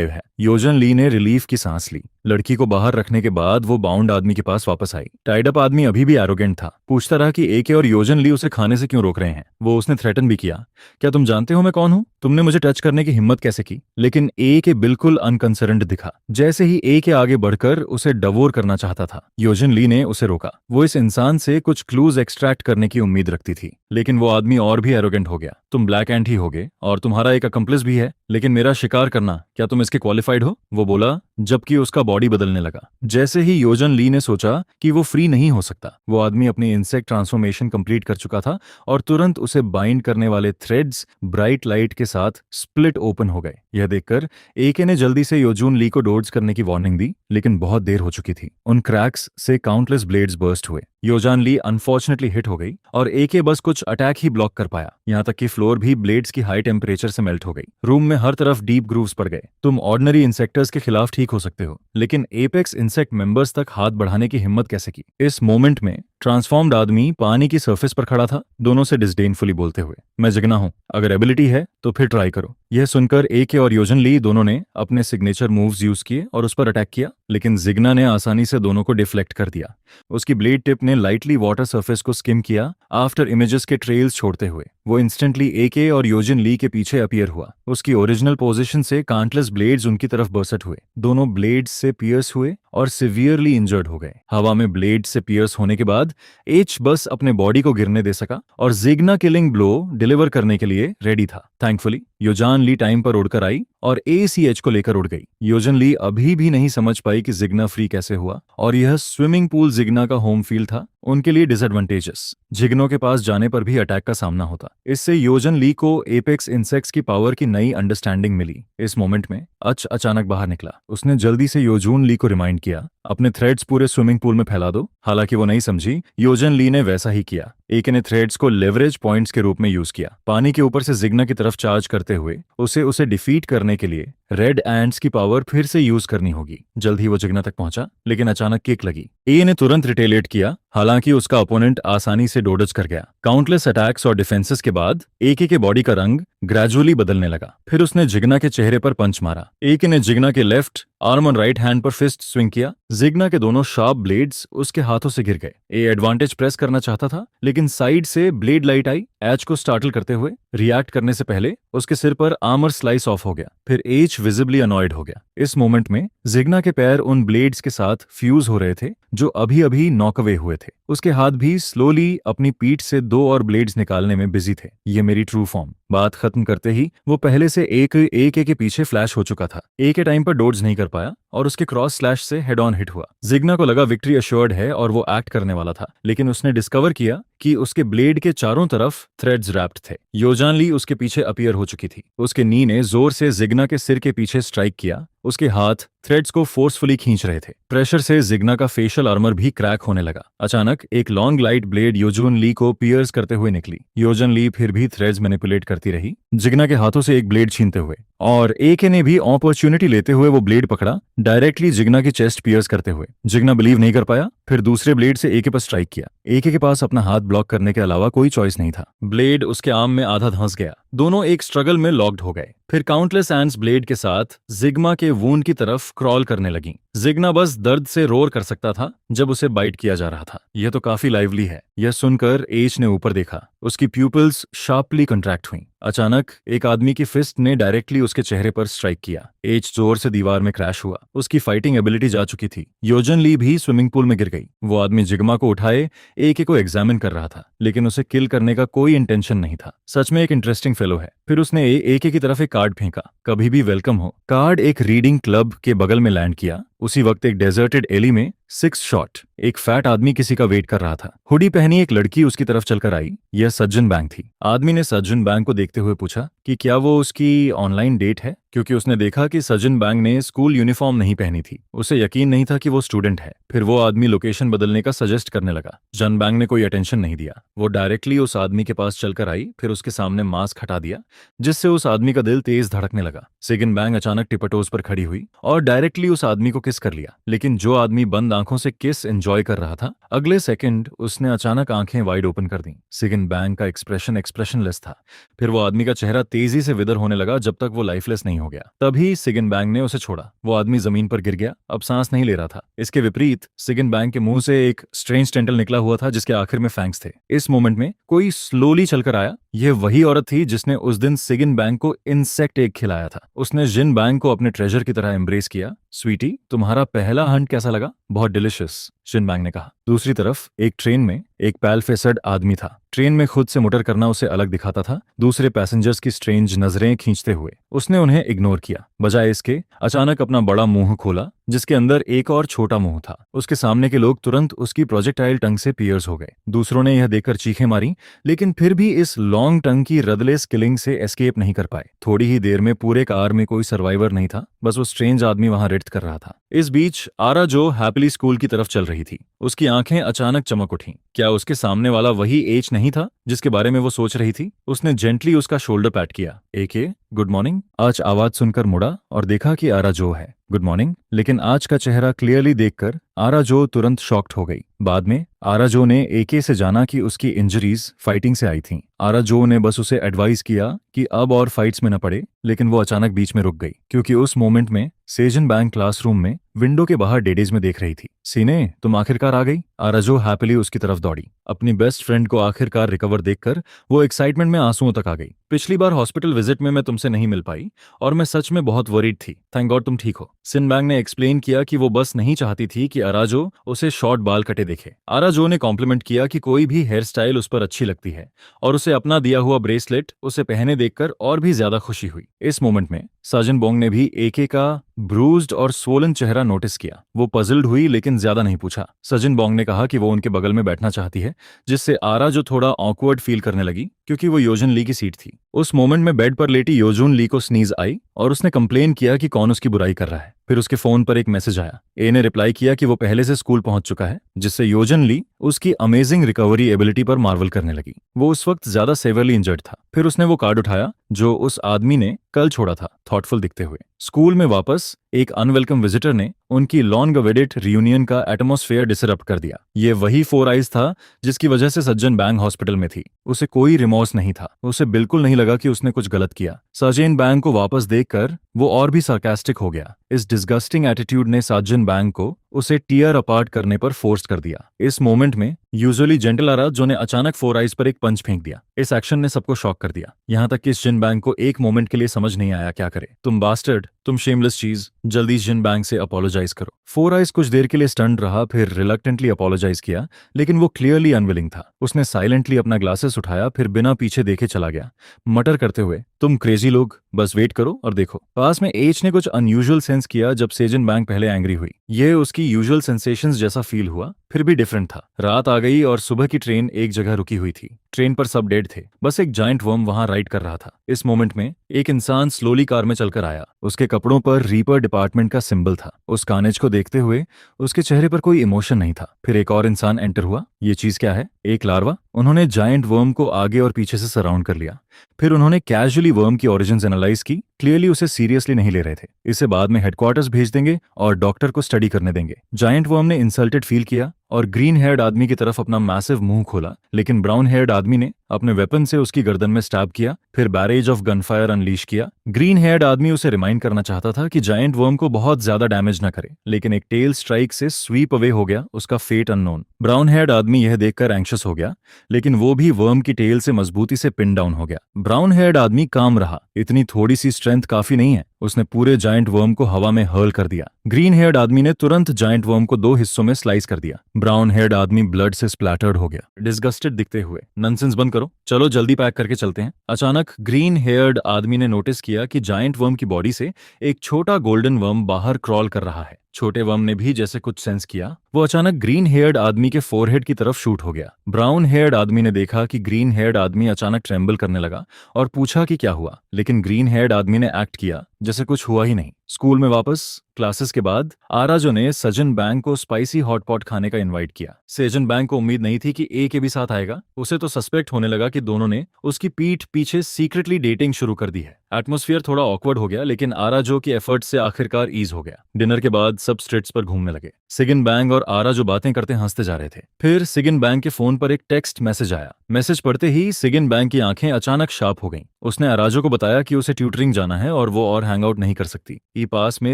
है, योजन ली ने रिलीफ की सांस ली। लड़की को बाहर रखने के बाद वो बाउंड आदमी के पास वापस आई। टाइड अप आदमी अभी भी एरोगेंट था, पूछता रहा कि ए के और योजन ली उसे खाने से क्यों रोक रहे हैं। वो उसने थ्रेटन भी किया, क्या तुम जानते हो मैं कौन हूं? तुमने मुझे टच करने की हिम्मत कैसे की? लेकिन ए के बिल्कुल अनकंसर्न्ड दिखा। जैसे ही ए के आगे बढ़कर उसे डवोर करना चाहता था, योजन ली ने उसे रोका। वो इस इंसान से कुछ क्लूज एक्सट्रैक्ट करने की उम्मीद रखती थी, लेकिन वो आदमी और भी एरोगेंट हो गया। तुम ब्लैक एंट ही होगे और तुम्हारा एक अकम्प्लिस भी है, लेकिन मेरा शिकार करना, क्या तुम इसके क्वालिफाइड हो? वो बोला, जबकि उसका बॉडी बदलने लगा। जैसे ही योजन ली ने सोचा कि वो फ्री नहीं हो सकता, वो आदमी अपनी इंसेक्ट ट्रांसफॉर्मेशन कंप्लीट कर चुका था और तुरंत उसे बाइंड करने वाले थ्रेड्स ब्राइट लाइट के साथ स्प्लिट ओपन हो गए। यह देखकर एके ने जल्दी से योजून ली को डोज करने की वार्निंग दी, लेकिन बहुत देर हो चुकी थी। उन क्रैक्स से काउंटलेस ब्लेड्स बर्स्ट हुए। योजान ली अनफॉर्चुनेटली हिट हो गई और एके बस कुछ अटैक ही ब्लॉक कर पाया। यहाँ तक कि फ्लोर भी ब्लेड्स की हाई टेम्परेचर से मेल्ट हो गई। रूम में हर तरफ डीप ग्रूव्स पड़ गए। तुम ऑर्डिनरी इंसेक्टर्स के खिलाफ ठीक हो सकते हो, लेकिन एपेक्स इंसेक्ट मेंबर्स तक हाथ बढ़ाने की हिम्मत कैसे की? इस मोमेंट में ट्रांसफॉर्म्ड आदमी पानी की सरफेस पर खड़ा था, दोनों से डिसडेनफुली बोलते हुए, मैं जिगना हूं, अगर एबिलिटी है तो फिर ट्राई करो। यह सुनकर एके और योजन ली दोनों ने अपने सिग्नेचर मूव्स यूज किए और उस पर अटैक किया, लेकिन जिग्ना ने आसानी से दोनों को डिफ्लेक्ट कर दिया। उसकी ब्लेड टिप ने लाइटली वाटर सरफेस को स्किम किया आफ्टर इमेजेस के ट्रेल्स छोड़ते हुए। वो इंस्टेंटली एके और योजन ली के पीछे अपीयर हुआ। उसकी ओरिजिनल पोजीशन से काउंटलेस ब्लेड्स उनकी तरफ बर्स्ट हुए। दोनों ब्लेड्स से पियर्स हुए और सिवियरली इंजर्ड हो गए। हवा में ब्लेड से पियर्स होने के बाद एच बस अपने बॉडी को गिरने दे सका और जिग्ना किलिंग ब्लो डिलीवर करने के लिए रेडी था। थैंकफुली योजान ली टाइम पर उड़कर आई और एसीएच को लेकर उड़ गई। योजन ली अभी भी नहीं समझ पाई कि जिग्ना फ्री कैसे हुआ और यह स्विमिंग पूल जिग्ना का होम फील्ड था, उनके लिए डिसएडवांटेजेस। जिग्नों के पास जाने पर भी अटैक का सामना होता। इससे योजन ली को एपेक्स इंसेक्ट्स की पावर की नई अंडरस्टैंडिंग मिली। इस मोमेंट में अचानक बाहर निकला। उसने जल्दी से योजून ली को रिमाइंड किया, अपने थ्रेड्स पूरे स्विमिंग पूल में फैला दो। हालांकि वो नहीं समझी, योजन ली ने वैसा ही किया। एके ने थ्रेड्स को लेवरेज पॉइंट्स के रूप में यूज किया। पानी के ऊपर से जिग्ना की तरफ चार्ज करते हुए उसे डिफीट करने के लिए रेड एंट्स की पावर फिर से यूज करनी होगी। जल्द ही वो जिग्ना तक पहुंचा, लेकिन अचानक किक लगी। ए ने तुरंत रिटेलिएट किया, हालांकि उसका ओपोनेंट आसानी से डोडज कर गया। काउंटलेस अटैक्स और डिफेंसेस के बाद एके के बॉडी का रंग ग्रेजुअली बदलने लगा। फिर उसने जिग्ना के चेहरे पर पंच मारा। एके ने जिग्ना के लेफ्ट आर्म और राइट हैंड पर फिस्ट स्विंग किया। जिग्ना के दोनों शार्प ब्लेड्स उसके हाथों से गिर गए। ए एडवांटेज प्रेस करना चाहता था, लेकिन साइड से ब्लेड लाइट आई, एच को स्टार्टल करते हुए। रिएक्ट करने से पहले उसके सिर पर आर्मर स्लाइस ऑफ हो गया। फिर एच विजिबली अनॉयड हो गया। इस मोमेंट में जिग्ना के पैर उन ब्लेड्स के साथ फ्यूज हो रहे थे जो अभी अभी नॉक अवे हुए थे। उसके हाथ भी स्लोली अपनी पीठ से 2 और ब्लेड्स निकालने में बिजी थे। ये मेरी ट्रू फॉर्म। बात खत्म करते ही वो पहले से एक के पीछे फ्लैश हो चुका था। ए के टाइम पर डोज नहीं कर पाया और उसके क्रॉस स्लैश से हेड ऑन हिट हुआ। जिग्ना को लगा विक्ट्री अश्योर्ड है और वो एक्ट करने वाला था, लेकिन उसने डिस्कवर किया कि उसके ब्लेड के चारों तरफ थ्रेड्स रैप्ड थे। योजान ली उसके पीछे अपीयर हो चुकी थी। उसके नी ने जोर से जिग्ना के सिर के पीछे स्ट्राइक किया। उसके हाथ थ्रेड्स को फोर्सफुली खींच रहे थे। प्रेशर से जिग्ना का फेशियल आर्मर भी क्रैक होने लगा। अचानक एक लॉन्ग लाइट ब्लेड योजून ली को पियर्स करते हुए निकली। योजन ली फिर भी थ्रेड्स मैनिपुलेट करती रही, जिग्ना के हाथों से एक ब्लेड छीनते हुए, और एके ने भी अपॉर्चुनिटी लेते हुए वो ब्लेड पकड़ा, डायरेक्टली जिग्ना की चेस्ट पियर्स करते हुए। जिग्ना बिलीव नहीं कर पाया, फिर दूसरे ब्लेड से एके पर स्ट्राइक किया। एके के पास अपना हाथ ब्लॉक करने के अलावा कोई चॉइस नहीं था। ब्लेड उसके आर्म में आधा धंस गया। दोनों एक स्ट्रगल में लॉक्ड हो गए। फिर काउंटलेस एंड्स ब्लेड के साथ जिग्मा के वूंड की तरफ क्रॉल करने लगी। जिग्ना बस दर्द से रोर कर सकता था जब उसे बाइट किया जा रहा था। यह तो काफी लाइवली है। यह सुनकर एच ने ऊपर देखा। उसकी प्यूपिल्स शार्पली कंट्रैक्ट हुई। अचानक एक आदमी की फिस्ट ने डायरेक्टली उसके चेहरे पर स्ट्राइक किया। एच जोर से दीवार में क्रैश हुआ। उसकी फाइटिंग एबिलिटी जा चुकी थी। योजन ली भी स्विमिंग पूल में गिर गई। वो आदमी जिग्मा को उठाए एके को एग्जामिन कर रहा था, लेकिन उसे किल करने का कोई इंटेंशन नहीं था। सच में एक इंटरेस्टिंग फेलो है। फिर उसने एके की तरफ एक कार्ड फेंका, कभी भी वेलकम हो। कार्ड एक रीडिंग क्लब के बगल में लैंड किया। उसी वक्त एक डेजर्टेड एली में 6 शॉट एक फैट आदमी किसी का वेट कर रहा था। हुडी पहनी एक लड़की उसकी तरफ चलकर आई। यह सज्जन बैंक थी। आदमी ने सज्जन बैंक को देखते हुए पूछा कि क्या वो उसकी ऑनलाइन डेट है, क्योंकि उसने देखा कि सज्जन बैंक ने स्कूल यूनिफॉर्म नहीं पहनी थी। उसे यकीन नहीं था कि वो स्टूडेंट है। फिर वो आदमी लोकेशन बदलने का सजेस्ट करने लगा। जन बैंक ने कोई अटेंशन नहीं दिया। वो डायरेक्टली उस आदमी के पास चलकर आई, फिर उसके सामने मास्क हटा दिया, जिससे उस आदमी का दिल तेज धड़कने लगा। सिगन बैंक अचानक टिपटोज पर खड़ी हुई और डायरेक्टली उस आदमी को किस कर लिया। लेकिन जो आदमी बंद आंखों से किस एंजॉय कर रहा था, अगले सेकंड उसने अचानक आंखें वाइड ओपन कर दी। सिगन बैंक का एक्सप्रेशन एक्सप्रेशनलेस था। फिर वो आदमी का चेहरा तेजी से विदर होने लगा जब तक वो लाइफलेस नहीं हो गया। तभी सिगन बैंक ने उसे छोड़ा। वो आदमी जमीन पर गिर गया, अब सांस नहीं ले रहा था। इसके विपरीत सिगन बैंक के मुंह से एक स्ट्रेंज टेंटल निकला हुआ था, जिसके आखिर में फैंग्स थे। इस मोमेंट में कोई स्लोली चलकर आया। यह वही औरत थी जिसने उस दिन सिगन बैंक को इंसेक्ट एग खिलाया था। उसने जिन बैंक को अपने ट्रेजर की तरह एम्ब्रेस किया। स्वीटी, तुम्हारा पहला हंट कैसा लगा? बहुत डिलिशियस, जिन बैंक ने कहा। दूसरी तरफ एक ट्रेन में एक पैलफेसड आदमी था। ट्रेन में खुद से मुटर करना उसे अलग दिखाता था, दूसरे पैसेंजर्स की स्ट्रेंज नजरें खींचते हुए। उसने उन्हें इग्नोर किया। बजाय इसके अचानक अपना बड़ा मुंह खोला, जिसके अंदर एक और छोटा मुंह था। उसके सामने के लोग तुरंत उसकी प्रोजेक्टाइल टंग से पियर्स हो गए। दूसरों ने यह देखकर चीखें मारी, लेकिन फिर भी इस लॉन्ग टंग की रदलेस किलिंग से एस्केप नहीं कर पाए। थोड़ी ही देर में पूरे कार में कोई सर्वाइवर नहीं था, बस वो स्ट्रेंज आदमी वहां रिट्थ कर रहा था। इस बीच आरा जो हैप्पीली स्कूल की तरफ चल रही थी। उसकी आंखें अचानक चमक उठीं। क्या उसके सामने वाला वही एच नहीं था जिसके बारे में वो सोच रही थी? उसने जेंटली उसका शोल्डर पैट किया। एके, गुड मॉर्निंग। आज आवाज सुनकर मुड़ा और देखा कि आरा जो है। Good morning. लेकिन आज का चेहरा क्लियरली देखकर आरा जो तुरंत शॉक्ड हो गई। बाद में आरा जो ने एके से जाना कि उसकी इंजरीज फाइटिंग से आई थीं। आरा जो ने बस उसे एडवाइस किया कि अब और फाइट्स में न पड़े, लेकिन वो अचानक बीच में रुक गई, क्योंकि उस मोमेंट में सेजन बैंक क्लासरूम में विंडो के बाहर डेडेज में देख रही थी। सीने, तुम आखिरकार आ गई। आरा जो हैप्पीली उसकी तरफ दौड़ी। अपनी बेस्ट फ्रेंड को आखिरकार रिकवर देखकर वो एक्साइटमेंट में आंसुओं तक आ गई। पिछली बार हॉस्पिटल विजिट में मैं तुमसे नहीं मिल पाई और मैं सच में बहुत वरीड थी। थैंक गॉड तुम ठीक हो। सिन बैंक ने एक्सप्लेन किया कि वो बस नहीं चाहती थी कि आराजो उसे शॉर्ट बाल कटे देखे। आराजो ने कॉम्प्लीमेंट किया कि कोई भी हेयर स्टाइल उस पर अच्छी लगती है, और उसे अपना दिया हुआ ब्रेसलेट उसे पहने देखकर और भी ज्यादा खुशी हुई। इस मोमेंट में साजन बोंग ने भी एके का ब्रूज्ड और स्वोलन चेहरा नोटिस किया। वो पजल्ड हुई, लेकिन ज्यादा नहीं पूछा। सजिन बोंग ने कहा कि वो उनके बगल में बैठना चाहती है, जिससे आरा जो थोड़ा ऑकवर्ड फील करने लगी, क्योंकि वो योजन ली की सीट थी। उस मोमेंट में बेड पर लेटी योजुन ली को स्नीज आई और उसने कंप्लेन किया कि कौन उसकी बुराई कर रहा है। फिर उसके फोन पर एक मैसेज आया। ए ने रिप्लाई किया कि वो पहले से स्कूल पहुंच चुका है, जिससे योजन ली उसकी अमेजिंग रिकवरी एबिलिटी पर मार्वल करने लगी। वो उस वक्त ज्यादा सेवरली इंजर्ड था। फिर उसने वो कार्ड उठाया जो उस आदमी ने कल छोड़ा था, थॉटफुल दिखते हुए। स्कूल में वापस एक अनवेलकम विजिटर ने उनकी लॉन्ग अवेडेड रियूनियन का एटमॉस्फेयर डिसरप्ट कर दिया। ये वही 4 आइज था जिसकी वजह से सज्जन बैंक हॉस्पिटल में थी। उसे कोई रिमोर्स नहीं था। उसे बिल्कुल नहीं लगा कि उसने कुछ गलत किया। सज्जन बैंक को वापस देखकर वो और भी सार्कास्टिक हो गया। इस डिस्गस्टिंग एटीट्यूड ने सज्जन बैंक को उसे टीयर अपार्ट करने पर फोर्स कर दिया। इस मोमेंट में यूजुअली जेंटल आरा जो ने अचानक 4 आइज पर एक पंच फेंक दिया। इस एक्शन ने सबको शॉक कर दिया, यहाँ तक कि इस जिन बैंक को एक मोमेंट के लिए समझ नहीं आया क्या करे। तुम बास्टर्ड, तुम शेमलेस चीज, जल्दी जिन बैंक से अपोलोजाइज करो। 4 आइज कुछ देर के लिए स्टंड रहा, फिर रिलक्टेंटली अपोलोजाइज किया, लेकिन वो क्लियरली अनविलिंग था। उसने साइलेंटली अपना ग्लासेस उठाया, फिर बिना पीछे देखे चला गया, मटर करते हुए, तुम क्रेजी लोग, बस वेट करो और देखो। पास में एच ने कुछ अनयूजुअल सेंस किया जब सेजन बैंक पहले एंग्री हुई। ये उसकी यूजुअल सेंसेशंस जैसा फील हुआ, फिर भी डिफरेंट था। रात आ गई और सुबह की ट्रेन एक जगह रुकी हुई थी। ट्रेन पर सब डेड थे, बस एक जाइंट वर्म वहां राइड कर रहा था। इस मोमेंट में एक इंसान स्लोली कार में चलकर आया। उसके कपड़ों पर रीपर डिपार्टमेंट का सिंबल था। उस कार्नेज को देखते हुए उसके चेहरे पर कोई इमोशन नहीं था। फिर एक और इंसान एंटर हुआ। ये चीज क्या है? एक लार्वा। उन्होंने जाइंट वर्म को आगे और पीछे से सराउंड कर लिया। फिर उन्होंने कैजुअली वर्म की ओरिजिन्स एनालाइज की। क्लियरली उसे सीरियसली नहीं ले रहे थे। इसे बाद में हेडक्वार्टर्स भेज देंगे और डॉक्टर को स्टडी करने देंगे। जायंट वर्म ने इंसल्टेड फील किया और ग्रीन हेयर्ड आदमी की तरफ अपना मैसिव मुंह खोला, लेकिन ब्राउन हेयर्ड आदमी ने अपने वेपन से उसकी गर्दन में स्टैब किया, फिर बैरेज ऑफ गनफायर अनलीश किया। ग्रीन हेयर्ड आदमी उसे रिमाइंड करना चाहता था कि जायंट वर्म को बहुत ज्यादा डैमेज न करे, लेकिन एक टेल स्ट्राइक से स्वीप अवे हो गया उसका फेट अननोन। ब्राउन हेयर्ड आदमी यह देखकर एंग्शियस हो गया, लेकिन वो भी वर्म की टेल से मजबूती से पिन डाउन हो गया। ब्राउन हेयर्ड आदमी काम रहा, इतनी थोड़ी सी स्ट्रेंथ काफी नहीं है। उसने पूरे जायंट वर्म को हवा में हर्ल कर दिया। ग्रीन हेयर्ड आदमी ने तुरंत जायंट वर्म को 2 हिस्सों में स्लाइस कर दिया। ब्राउन हेयर्ड आदमी ब्लड से स्प्लैटर्ड हो गया, डिस्गस्टेड दिखते हुए। नॉनसेंस बंद करो, चलो जल्दी पैक करके चलते हैं। अचानक ग्रीन हेयर्ड आदमी ने नोटिस किया कि जायंट वर्म की बॉडी से एक छोटा गोल्डन वर्म बाहर क्रॉल कर रहा है। छोटे वर्म ने भी जैसे कुछ सेंस किया, वो अचानक ग्रीन हेयर्ड आदमी के फोरहेड की तरफ शूट हो गया। ब्राउन हेयर्ड आदमी ने देखा कि ग्रीन हेयर्ड आदमी अचानक ट्रेम्बल करने लगा और पूछा कि क्या हुआ, लेकिन ग्रीन हेयर्ड आदमी ने एक्ट किया जैसे कुछ हुआ ही नहीं। स्कूल में वापस क्लासेस के बाद आराजो ने सजन बैंग को स्पाइसी हॉटपॉट खाने का इनवाइट किया। सजन बैंग को उम्मीद नहीं थी कि ए के भी साथ आएगा। उसे तो सस्पेक्ट होने लगा कि दोनों ने उसकी पीठ पीछे सीक्रेटली डेटिंग शुरू कर दी है। एटमॉस्फेयर थोड़ा ऑकवर्ड हो गया, लेकिन आराजो की एफर्ट से आखिरकार ईज हो गया। डिनर के बाद सब स्ट्रीट्स पर घूमने लगे। सिगन बैंग और आराजो बातें करते हंसते जा रहे थे। फिर सिगन बैंग के फोन पर एक टेक्स्ट मैसेज आया। मैसेज पढ़ते ही सिगन बैंग की आंखें अचानक शार्प हो गईं। उसने आराजो को बताया कि उसे ट्यूटरिंग जाना है और वो और हैंग आउट नहीं कर सकती। ई पास में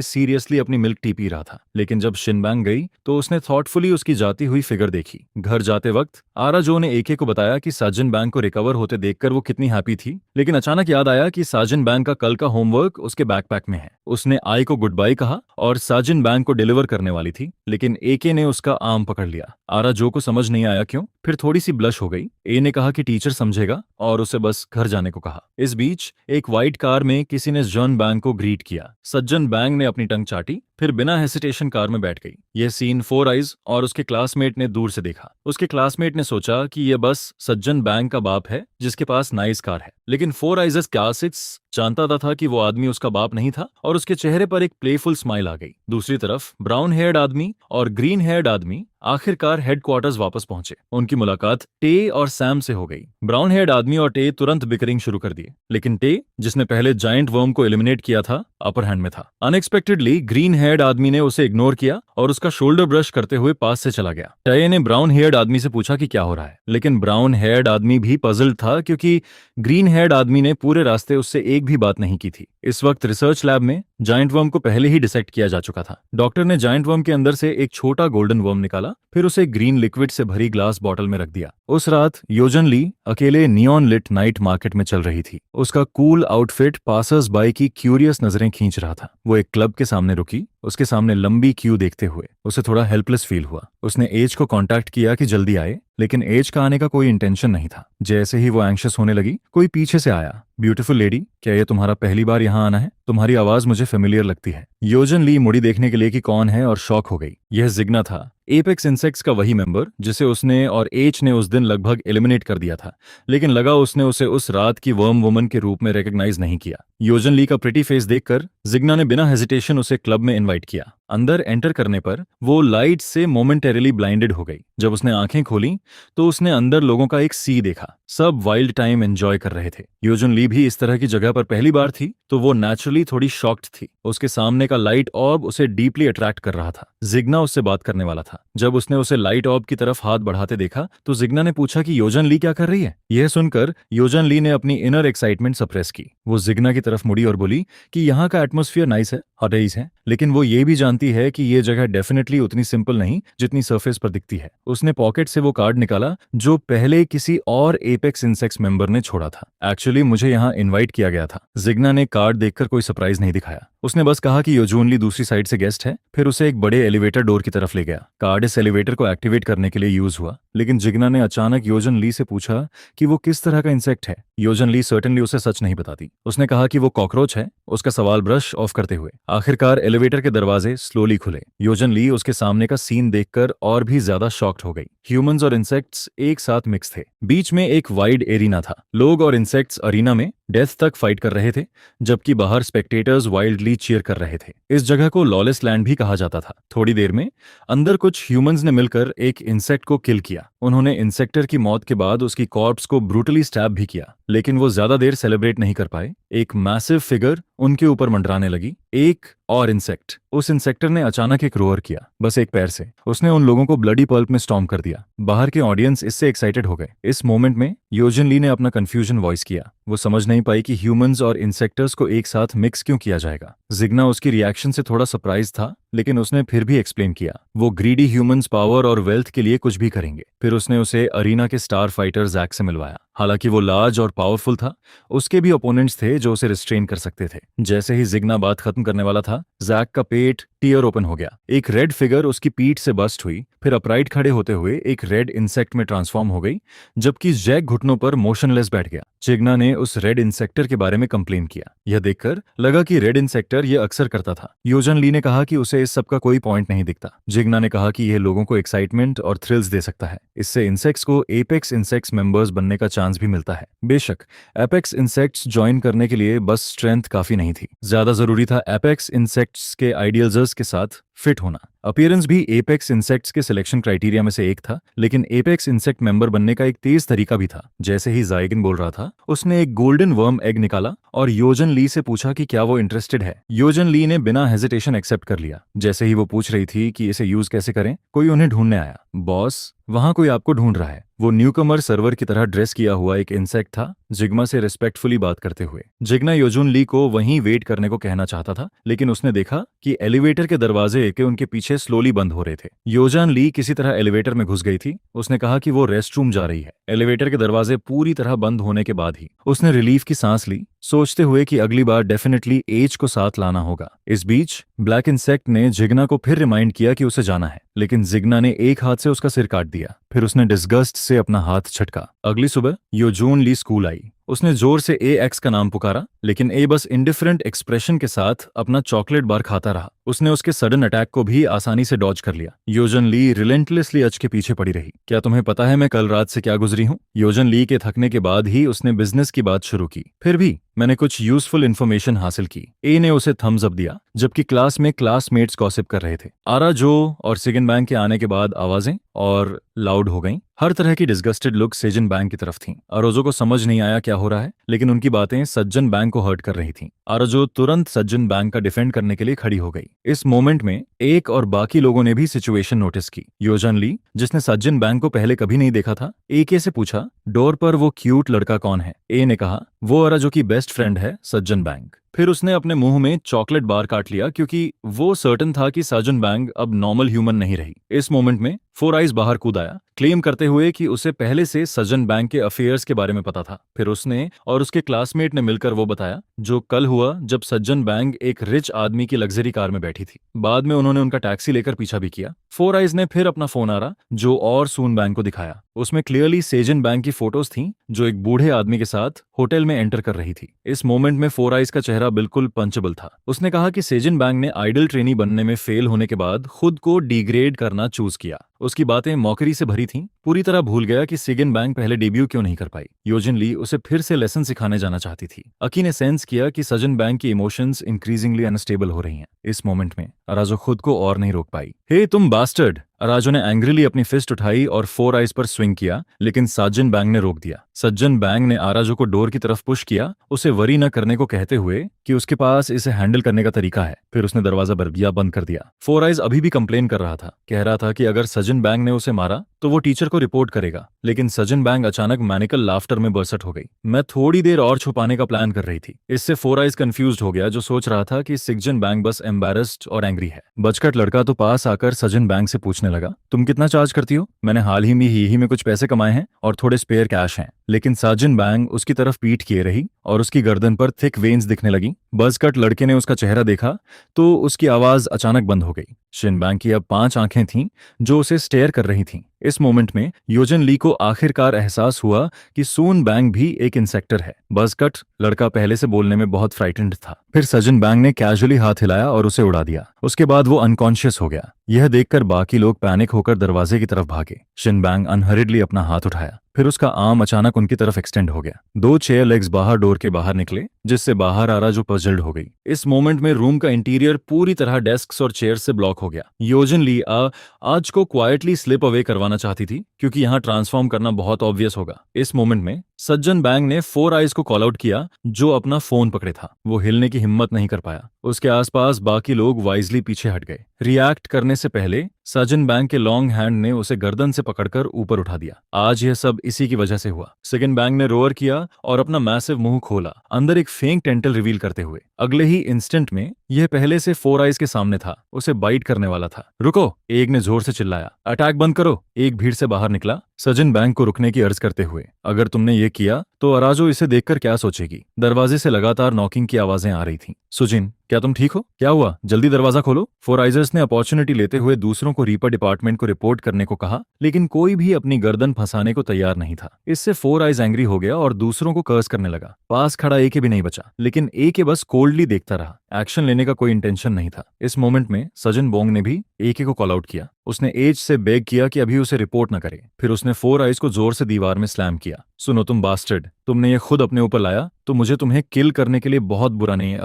सीरियसली अपनी मिल्क टी पी रहा था, लेकिन जब शिनबैंग गई तो उसने थॉटफुली उसकी जाती हुई फिगर देखी। घर जाते वक्त आराजो ने एके को बताया कि साजन बैंग को रिकवर होते देखकर वो कितनी हैप्पी थी, लेकिन अचानक याद आया कि साजन बैंग का कल का होमवर्क उसके बैकपैक में है। उसने आई को गुड बाय कहा और साजन बैंग को डिलीवर करने वाली थी, लेकिन एके ने उसका आर्म पकड़ लिया। आराजो को समझ नहीं आया क्यों, फिर थोड़ी सी ब्लश हो गई। ए ने कहा कि टीचर समझेगा और उसे बस घर जाने को कहा। इस बीच एक व्हाइट कार में किसी ने जॉन बैंग को ग्रीट किया। सज्जन बैंग ने अपनी टंग चाटी, फिर बिना हेसिटेशन कार में बैठ गई। यह सीन फोर आइज और उसके क्लासमेट ने दूर से देखा। उसके क्लासमेट ने सोचा कि यह बस सज्जन बैंग का बाप है जिसके पास नाइस कार है, लेकिन फोर आइज क्लासिक्स जानता था कि वो आदमी उसका बाप नहीं था और उसके चेहरे पर एक प्लेफुल स्माइल आ गई। दूसरी तरफ ब्राउन हेयर्ड आदमी और ग्रीन हेयर्ड आदमी आखिरकार हेडक्वार्टर्स वापस पहुंचे। उनकी मुलाकात टे और सैम से हो गई। ब्राउन हेयर्ड आदमी और टे तुरंत बिकरिंग शुरू कर दिए, लेकिन टे, जिसने पहले जायंट वर्म को एलिमिनेट किया था, अपर हैंड में था। अनएक्सपेक्टेडली ग्रीन हेयर्ड आदमी ने उसे इग्नोर किया और उसका शोल्डर ब्रश करते हुए पास से चला गया। टे ने ब्राउन हेयर्ड आदमी से पूछा कि क्या हो रहा है, लेकिन ब्राउन हेयर्ड आदमी भी पजल्ड था क्योंकि ग्रीन हेयर्ड आदमी ने पूरे रास्ते उससे एक भी बात नहीं की थी। इस वक्त रिसर्च लैब में जायंट वर्म को पहले ही डिसेक्ट किया जा चुका था। डॉक्टर ने जायंट वर्म के अंदर से एक छोटा गोल्डन वर्म निकाला, फिर उसे ग्रीन लिक्विड से भरी ग्लास बॉटल में रख दिया। उस रात योजन ली अकेले नियॉन लिट नाइट मार्केट में चल रही थी। उसका कूल आउटफिट पासर्स बाय की क्यूरियस नजरें खींच रहा था। वो एक क्लब के सामने रुकी। उसके सामने लंबी क्यू देखते हुए उसे थोड़ा हेल्पलेस फील हुआ। उसने एज को कांटेक्ट किया कि जल्दी आए, लेकिन एज का आने का कोई इंटेंशन नहीं था। जैसे ही वो एंग्शियस होने लगी, कोई पीछे से आया। ब्यूटीफुल लेडी, क्या ये तुम्हारा पहली बार यहाँ आना है? तुम्हारी आवाज मुझे फेमिलियर लगती है। योजन ली मुड़ी देखने के लिए कि कौन है और शॉक हो गई। यह जिग्ना था, एपेक्स इंसेक्ट्स का वही मेंबर जिसे उसने और एच ने उस दिन लगभग एलिमिनेट कर दिया था, लेकिन लगा उसने उसे उस रात की वर्म वुमन के रूप में रिकॉग्नाइज नहीं किया। योजन ली का प्रिटी फेस देखकर जिग्ना ने बिना हेजिटेशन उसे क्लब में इनवाइट किया। अंदर एंटर करने पर वो लाइट से मोमेंटरीली ब्लाइंडेड हो गई। जब उसने आंखें खोली तो उसने अंदर लोगों का एक सी देखा। सब वाइल्ड टाइम एंजॉय कर रहे थे। योजन ली भी इस तरह की जगह पर पहली बार थी, तो वो नेचुरली थोड़ी शॉक्ड थी। उसके सामने का लाइट ऑर्ब उसे डीपली अट्रैक्ट कर रहा था। जिग्ना उससे बात करने वाला था। जब उसने उसे लाइट ऑर्ब की तरफ हाथ बढ़ाते देखा तो जिग्ना ने पूछा कि योजन ली क्या कर रही है। यह सुनकर योजन ली ने अपनी इनर एक्साइटमेंट सप्रेस की। वो जिग्ना की तरफ मुड़ी और बोली कि यहाँ का एटमॉस्फेयर नाइस है, हॉटेज है, लेकिन वो ये भी जानती है कि ये जगह डेफिनेटली उतनी सिंपल नहीं जितनी सरफेस पर दिखती है। उसने पॉकेट से वो कार्ड निकाला जो पहले किसी और एपेक्स इंसेक्ट्स मेंबर ने छोड़ा था। एक्चुअली मुझे यहाँ इनवाइट किया गया था। जिग्ना ने कार्ड देखकर कोई सरप्राइज नहीं दिखाया। उसने बस कहा कि योजन ली दूसरी साइड से गेस्ट है, फिर उसे एक बड़े एलिवेटर डोर की तरफ ले गया। कार्ड इस एलिवेटर को एक्टिवेट करने के लिए यूज हुआ, लेकिन जिग्ना ने अचानक योजन ली से पूछा कि वो किस तरह का इंसेक्ट है। योजन ली सर्टेनली उसे सच नहीं बताती। उसने कहा कि वो कॉकरोच है, उसका सवाल ब्रश ऑफ करते हुए। आखिरकार एलिवेटर के दरवाजे स्लोली खुले। योजन ली उसके सामने का सीन देखकर और भी ज्यादा शॉक्ड हो गई। ह्यूमंस और इंसेक्ट्स एक साथ मिक्स थे। बीच में एक वाइड एरिना था। लोग और इंसेक्ट्स अरीना में डेथ तक फाइट कर रहे थे, जबकि बाहर स्पेक्टेटर्स वाइल्डली चीयर कर रहे थे। इस जगह को लॉलेस लैंड भी कहा जाता था। थोड़ी देर में अंदर कुछ ह्यूमंस ने मिलकर एक इंसेक्ट को किल किया। उन्होंने इंसेक्टर की मौत के बाद उसकी कॉर्प्स को ब्रूटली स्टैब भी किया, लेकिन वो ज्यादा देर सेलिब्रेट नहीं कर पाए। एक मैसिव फिगर उनके ऊपर मंडराने लगी। एक और इंसेक्ट। उस इंसेक्टर ने अचानक एक रोअर किया, बस एक पैर से। उसने उन लोगों को ब्लडी पल्प में स्टॉर्म कर दिया। बाहर के ऑडियंस इससे एक्साइटेड हो गए। इस मोमेंट में योजन ली ने अपना कंफ्यूजन वॉइस किया। वो समझ नहीं पाई कि ह्यूमंस और इंसेक्टर्स को एक साथ मिक्स क्यों किया जाएगा। जिग्ना उसकी रिएक्शन से थोड़ा सरप्राइज था, लेकिन उसने फिर भी एक्सप्लेन किया। वो ग्रीडी ह्यूमंस पावर और वेल्थ के लिए कुछ भी करेंगे। फिर उसने उसे अरीना के स्टार फाइटर जैक से मिलवाया। हालांकि वो लार्ज और पावरफुल था, उसके भी ओपोनेंट्स थे जो उसे रिस्ट्रेन कर सकते थे। जैसे ही जिग्ना बात खत्म करने वाला था, जैक का पेट टीयर ओपन हो गया। एक रेड फिगर उसकी पीठ से बस्ट हुई, फिर अपराइट खड़े होते हुए एक रेड इंसेक्ट में ट्रांसफॉर्म हो गई, जबकि जैक घुटनों पर मोशनलेस बैठ गया। जिग्ना ने उस रेड इंसेक्टर के बारे में कंप्लेन किया। यह देखकर लगा कि रेड इंसेक्टर यह अक्सर करता था। योजन ली ने कहा कि उसे इस सब का कोई पॉइंट नहीं दिखता। जिग्ना ने कहा कि यह लोगों को एक्साइटमेंट और थ्रिल्स दे सकता है। इससे इंसेक्ट्स को एपेक्स इंसेक्ट्स मेंबर्स बनने का चांस भी मिलता है। बेशक एपेक्स इंसेक्ट्स ज्वाइन करने के लिए बस स्ट्रेंथ काफी नहीं थी, ज्यादा जरूरी था एपेक्स इंसेक्ट्स के आइडियल्स के साथ फिट होना। अपीयरेंस भी एपेक्स इंसेक्ट्स के सिलेक्शन क्राइटेरिया में से एक था, लेकिन एपेक्स इंसेक्ट मेंबर बनने का एक तेज तरीका भी था। जैसे ही जायगिन बोल रहा था, उसने एक गोल्डन वर्म एग निकाला और योजन ली से पूछा कि क्या वो इंटरेस्टेड है। योजन ली ने बिना हेजिटेशन एक्सेप्ट कर लिया। जैसे ही वो पूछ रही थी कि इसे यूज कैसे करें, कोई उन्हें ढूंढने आया। बॉस, वहां कोई आपको ढूंढ रहा है। वो न्यूकमर सर्वर की तरह ड्रेस किया हुआ एक इंसेक्ट था, जिग्मा से रिस्पेक्टफुली बात करते हुए। जिग्ना योजुन ली को वहीं वेट करने को कहना चाहता था, लेकिन उसने देखा कि एलिवेटर के दरवाजे के उनके पीछे स्लोली बंद हो रहे थे। योजन ली किसी तरह एलिवेटर में घुस गई थी। उसने कहा कि वो रेस्टरूम जा रही है। एलिवेटर के दरवाजे पूरी तरह बंद होने के बाद ही उसने रिलीफ की सांस ली, सोचते हुए कि अगली बार डेफिनेटली एज को साथ लाना होगा। इस बीच ब्लैक इंसेक्ट ने जिग्ना को फिर रिमाइंड किया कि उसे जाना है, लेकिन जिग्ना ने एक हाथ से उसका सिर काट दिया। फिर उसने डिस्गस्ट से अपना हाथ झटका। अगली सुबह योजून ली स्कूल आई। उसने जोर से एक्स का नाम पुकारा, लेकिन ए बस इंडिफरेंट एक्सप्रेशन के साथ अपना चॉकलेट बार खाता रहा। उसने उसके सडन अटैक को भी आसानी से डॉज कर लिया। योजन ली रिलेंटलेसली अच के पीछे पड़ी रही। क्या तुम्हें पता है मैं कल रात से क्या गुजरी हूँ? योजन ली के थकने के बाद ही उसने बिजनेस की बात शुरू की। फिर भी मैंने कुछ यूजफुल इन्फॉर्मेशन हासिल की। ए ने उसे थम्स अप दिया, जबकि क्लास में क्लासमेट्स गॉसिप कर रहे थे। आरा जो और सिगन बैंक के आने के बाद आवाजें और लाउड हो गईं। हर तरह की डिस्गस्टेड लुक सेजन बैंक की तरफ थीं। अरोजो को समझ नहीं आया क्या हो रहा है, लेकिन उनकी बातें सज्जन बैंक को हर्ट कर रही थीं। अरोजो तुरंत सज्जन बैंक का डिफेंड करने के लिए खड़ी हो गई। इस मोमेंट में एक और बाकी लोगों ने भी सिचुएशन नोटिस की। योजन ली, जिसने सज्जन बैंक को पहले कभी नहीं देखा था, ए से पूछा, डोर पर वो क्यूट लड़का कौन है? ए ने कहा, वो अराजो की बेस्ट फ्रेंड है सज्जन बैंक। फिर उसने अपने मुंह में चॉकलेट बार काट लिया, क्योंकि वो सर्टन था कि सज्जन बैंक अब नॉर्मल ह्यूमन नहीं रही। इस मोमेंट में फोर आइज बाहर कूद आया, क्लेम करते हुए कि उसे पहले से सज्जन बैंक के अफेयर्स के बारे में पता था। फिर उसने और उसके क्लासमेट ने मिलकर वो बताया जो कल हुआ, जब सज्जन बैंक एक रिच आदमी की लग्जरी कार में बैठी थी। बाद में उन्होंने उनका टैक्सी लेकर पीछा भी किया। फोर आइज ने फिर अपना फोन आरा जो और सून बैंक को दिखाया। उसमें क्लियरली सेजन बैंक की फोटोज थीं, जो एक बूढ़े आदमी के साथ होटल में एंटर कर रही थी। इस मोमेंट में फोर आइज का चेहरा बिल्कुल पंचेबल था। उसने कहा कि सेजन बैंक ने आइडल ट्रेनी बनने में फेल होने के बाद खुद को डिग्रेड करना चूज किया। उसकी बातें मौकरी से भरी थीं। पूरी तरह भूल गया कि सिगन बैंक पहले डेब्यू क्यों नहीं कर पाई। योजिन ली उसे फिर से लेसन सिखाने जाना चाहती थी। अकी ने सेंस किया कि सजन बैंक की इमोशंस इंक्रीजिंगली अनस्टेबल हो रही हैं। इस मोमेंट में अराजो खुद को और नहीं रोक पाई। हे तुम बास्टर्ड! अराजो ने एंग्रीली अपनी फिस्ट उठाई और फोर आइज पर स्विंग किया, लेकिन सज्जन बैंक ने रोक दिया। सज्जन बैंक ने अराजो को डोर की तरफ पुश किया, उसे वरी न करने को कहते हुए कि उसके पास इसे हैंडल करने का तरीका है। फिर उसने दरवाजा बरबिया बंद कर दिया। फोर आइज अभी भी कंप्लेन कर रहा था, कह रहा था कि अगर सज्जन बैंक ने उसे मारा तो वो टीचर को रिपोर्ट करेगा। लेकिन सज्जन बैंक अचानक मैनिकल लाफ्टर में बर्स्ट हो गई। मैं थोड़ी देर और छुपाने का प्लान कर रही थी। इससे फोर आइज कंफ्यूज्ड हो गया, जो सोच रहा था कि सिगजन बैंक बस एम्बैरेस्ड और एंग्री है। बचकट लड़का तो पास आकर सज्जन बैंक से पूछने लगा, तुम कितना चार्ज करती हो? मैंने हाल ही में कुछ पैसे कमाए हैं और थोड़े स्पेयर कैश हैं। लेकिन सज्जन बैंक उसकी तरफ पीठ किए रही और उसकी गर्दन पर थिक वेन्स दिखने लगी। बजकट लड़के ने उसका चेहरा देखा तो उसकी आवाज अचानक बंद हो गई। शिन बैंक की अब 5 आंखें थीं जो उसे स्टेयर कर रही थीं। इस मोमेंट में योजन ली को आखिरकार एहसास हुआ कि सून बैंक भी एक इंसेक्टर है। बजकट लड़का पहले से बोलने में बहुत फ्राइटेंड था। फिर सज्जन बैंक ने कैजुअली हाथ हिलाया और उसे उड़ा दिया। उसके बाद वो अनकॉन्शियस हो गया। यह देखकर बाकी लोग पैनिक होकर दरवाजे की तरफ भागे। शिन बैंक अनहरिडली अपना हाथ उठाया, फिर उसका आर्म अचानक उनकी तरफ एक्सटेंड हो गया। 2 चेयर लेग्स बाहर डोर के बाहर निकले। जिससे बाहर आराजो पजल्ड हो गई। इस मोमेंट में रूम का इंटीरियर पूरी तरह डेस्क्स और चेयर से ब्लॉक हो गया। योजन ली आज को क्वाइटली स्लिप अवे करवाना चाहती थी क्योंकि यहाँ ट्रांसफॉर्म करना बहुत ऑब्वियस होगा। इस मोमेंट में सज्जन बैंग ने फोर आइज को कॉल आउट किया जो अपना फोन पकड़े था। वो हिलने की हिम्मत नहीं कर पाया। उसके आसपास बाकी लोग वाइजली पीछे हट गए। रिएक्ट करने से पहले सज्जन बैंग के लॉन्ग हैंड ने उसे गर्दन से पकड़कर ऊपर उठा दिया। आज यह सब इसी की वजह से हुआ। सेकंड बैंग ने रोअर किया और अपना मैसिव मुंह खोला, अंदर एक फेंक टेंटल रिवील करते हुए। अगले ही इंस्टेंट में यह पहले से फोर आइज के सामने था, उसे बाइट करने वाला था। रुको, एक ने जोर से चिल्लाया। अटैक बंद करो, एक भीड़ से बाहर निकला, सजन बैंक को रुकने की अर्ज करते हुए। अगर तुमने ये किया तो अराजो इसे देखकर क्या सोचेगी। दरवाजे से लगातार नॉकिंग की आवाजें आ रही थीं। सुजिन, क्या तुम ठीक हो? क्या हुआ? जल्दी दरवाजा खोलो। फोर आइजर्स ने अपॉर्चुनिटी लेते हुए दूसरों को रीपर डिपार्टमेंट को रिपोर्ट करने को कहा, लेकिन कोई भी अपनी गर्दन फंसाने को तैयार नहीं था। इससे फोर आइज एंग्री हो गया और दूसरों को कर्स करने लगा। पास खड़ा एके भी नहीं बचा, लेकिन एके बस कोल्डली देखता रहा। एक्शन लेने का कोई इंटेंशन नहीं था। इस मोमेंट में सजन बोंग ने भी एके को कॉल आउट किया। उसने एज से बेग किया कि अभी उसे रिपोर्ट न करे। फिर उसने फोर आइज को जोर से दीवार में स्लैम किया। सुनो तुम बास्टर्ड, तुमने ये खुद अपने ऊपर लाया तो मुझे तुम्हें किल करने के लिए बहुत बुरा नहीं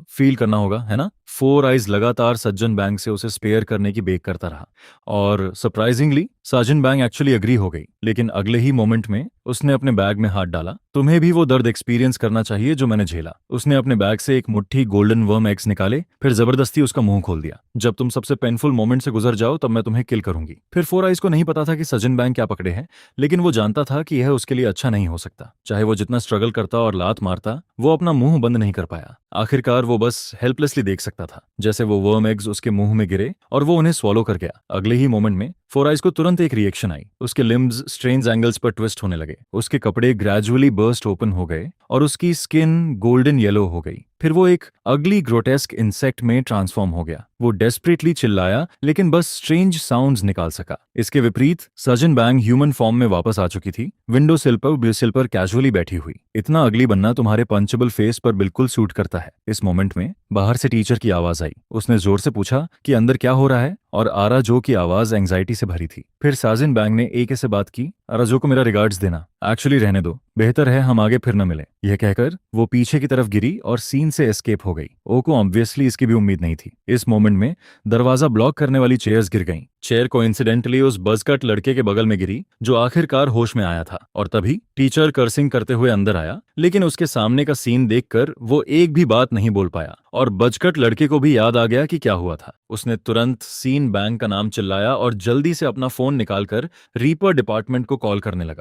फील करना होगा, है ना? फोर आइज लगातार सज्जन बैंक से उसे स्पेयर करने की बेग करता रहा और सरप्राइजिंगली साजन बैंक एक्चुअली अग्री हो गई। लेकिन अगले ही मोमेंट में उसने अपने बैग में हाथ डाला। तुम्हें भी वो दर्द एक्सपीरियंस करना चाहिए जो मैंने झेला। उसने अपने बैग से एक मुट्ठी गोल्डन वर्म एग्स निकाले, फिर जबरदस्ती उसका मुंह खोल दिया। जब तुम सबसे पेनफुल मोमेंट से गुजर जाओ तब मैं तुम्हें किल करूंगी। फिर फोर आइज को नहीं पता था कि सजन बैंक क्या पकड़े हैं, लेकिन वो जानता था कि यह उसके लिए अच्छा नहीं हो सकता। चाहे वो जितना स्ट्रगल करता और लात मारता, वो अपना मुंह बंद नहीं कर पाया। आखिरकार वो बस हेल्पलेसली देख सकता था जैसे वो वर्म एग्स उसके मुंह में गिरे और वो उन्हें स्वॉलो कर गया। अगले ही मोमेंट में फोर आइज को तुरंत एक रिएक्शन आई। उसके लिम्स स्ट्रेंज एंगल्स पर ट्विस्ट होने लगे, उसके कपड़े ग्रेजुअली बर्स्ट ओपन हो गए और उसकी स्किन गोल्डन येलो हो गई। फिर वो एक अगली ग्रोटेस्क इंसेक्ट में ट्रांसफॉर्म हो गया। वो डेस्परेटली चिल्लाया लेकिन बस स्ट्रेंज साउंड्स निकाल सका। इसके विपरीत सजन बैंग ह्यूमन फॉर्म में वापस आ चुकी थी, विंडो सिल पर कैजुअली बैठी हुई। इतना अगली बनना तुम्हारे पंचेबल फेस पर बिल्कुल सूट करता है। इस मोमेंट में बाहर से टीचर की आवाज आई। उसने जोर से पूछा कि अंदर क्या हो रहा है, और आराजो की आवाज एंजाइटी से भरी थी। फिर साजिन बैंग ने एके से बात की, आराजो को मेरा रिगार्ड्स देना। एक्चुअली रहने दो, बेहतर है हम आगे फिर न मिले। यह कहकर वो पीछे की तरफ गिरी और सीन से एस्केप हो गई। ओ को ऑब्वियसली इसकी भी उम्मीद नहीं थी। इस मोमेंट में दरवाजा ब्लॉक करने वाली चेयर्स गिर गईं। चेयर कोइंसिडेंटली उस बज़कट लड़के के बगल में गिरी जो आखिरकार होश में आया था। और तभी टीचर कर्सिंग करते हुए अंदर आया, लेकिन उसके सामने का सीन देखकर वो एक भी बात नहीं बोल पाया और बजकट लड़के को भी याद आ गया कि क्या हुआ था। उसने तुरंत सीन बैंक का नाम चिल्लाया और जल्दी से अपना फोन निकालकर रीपर डिपार्टमेंट को कॉल करने लगा।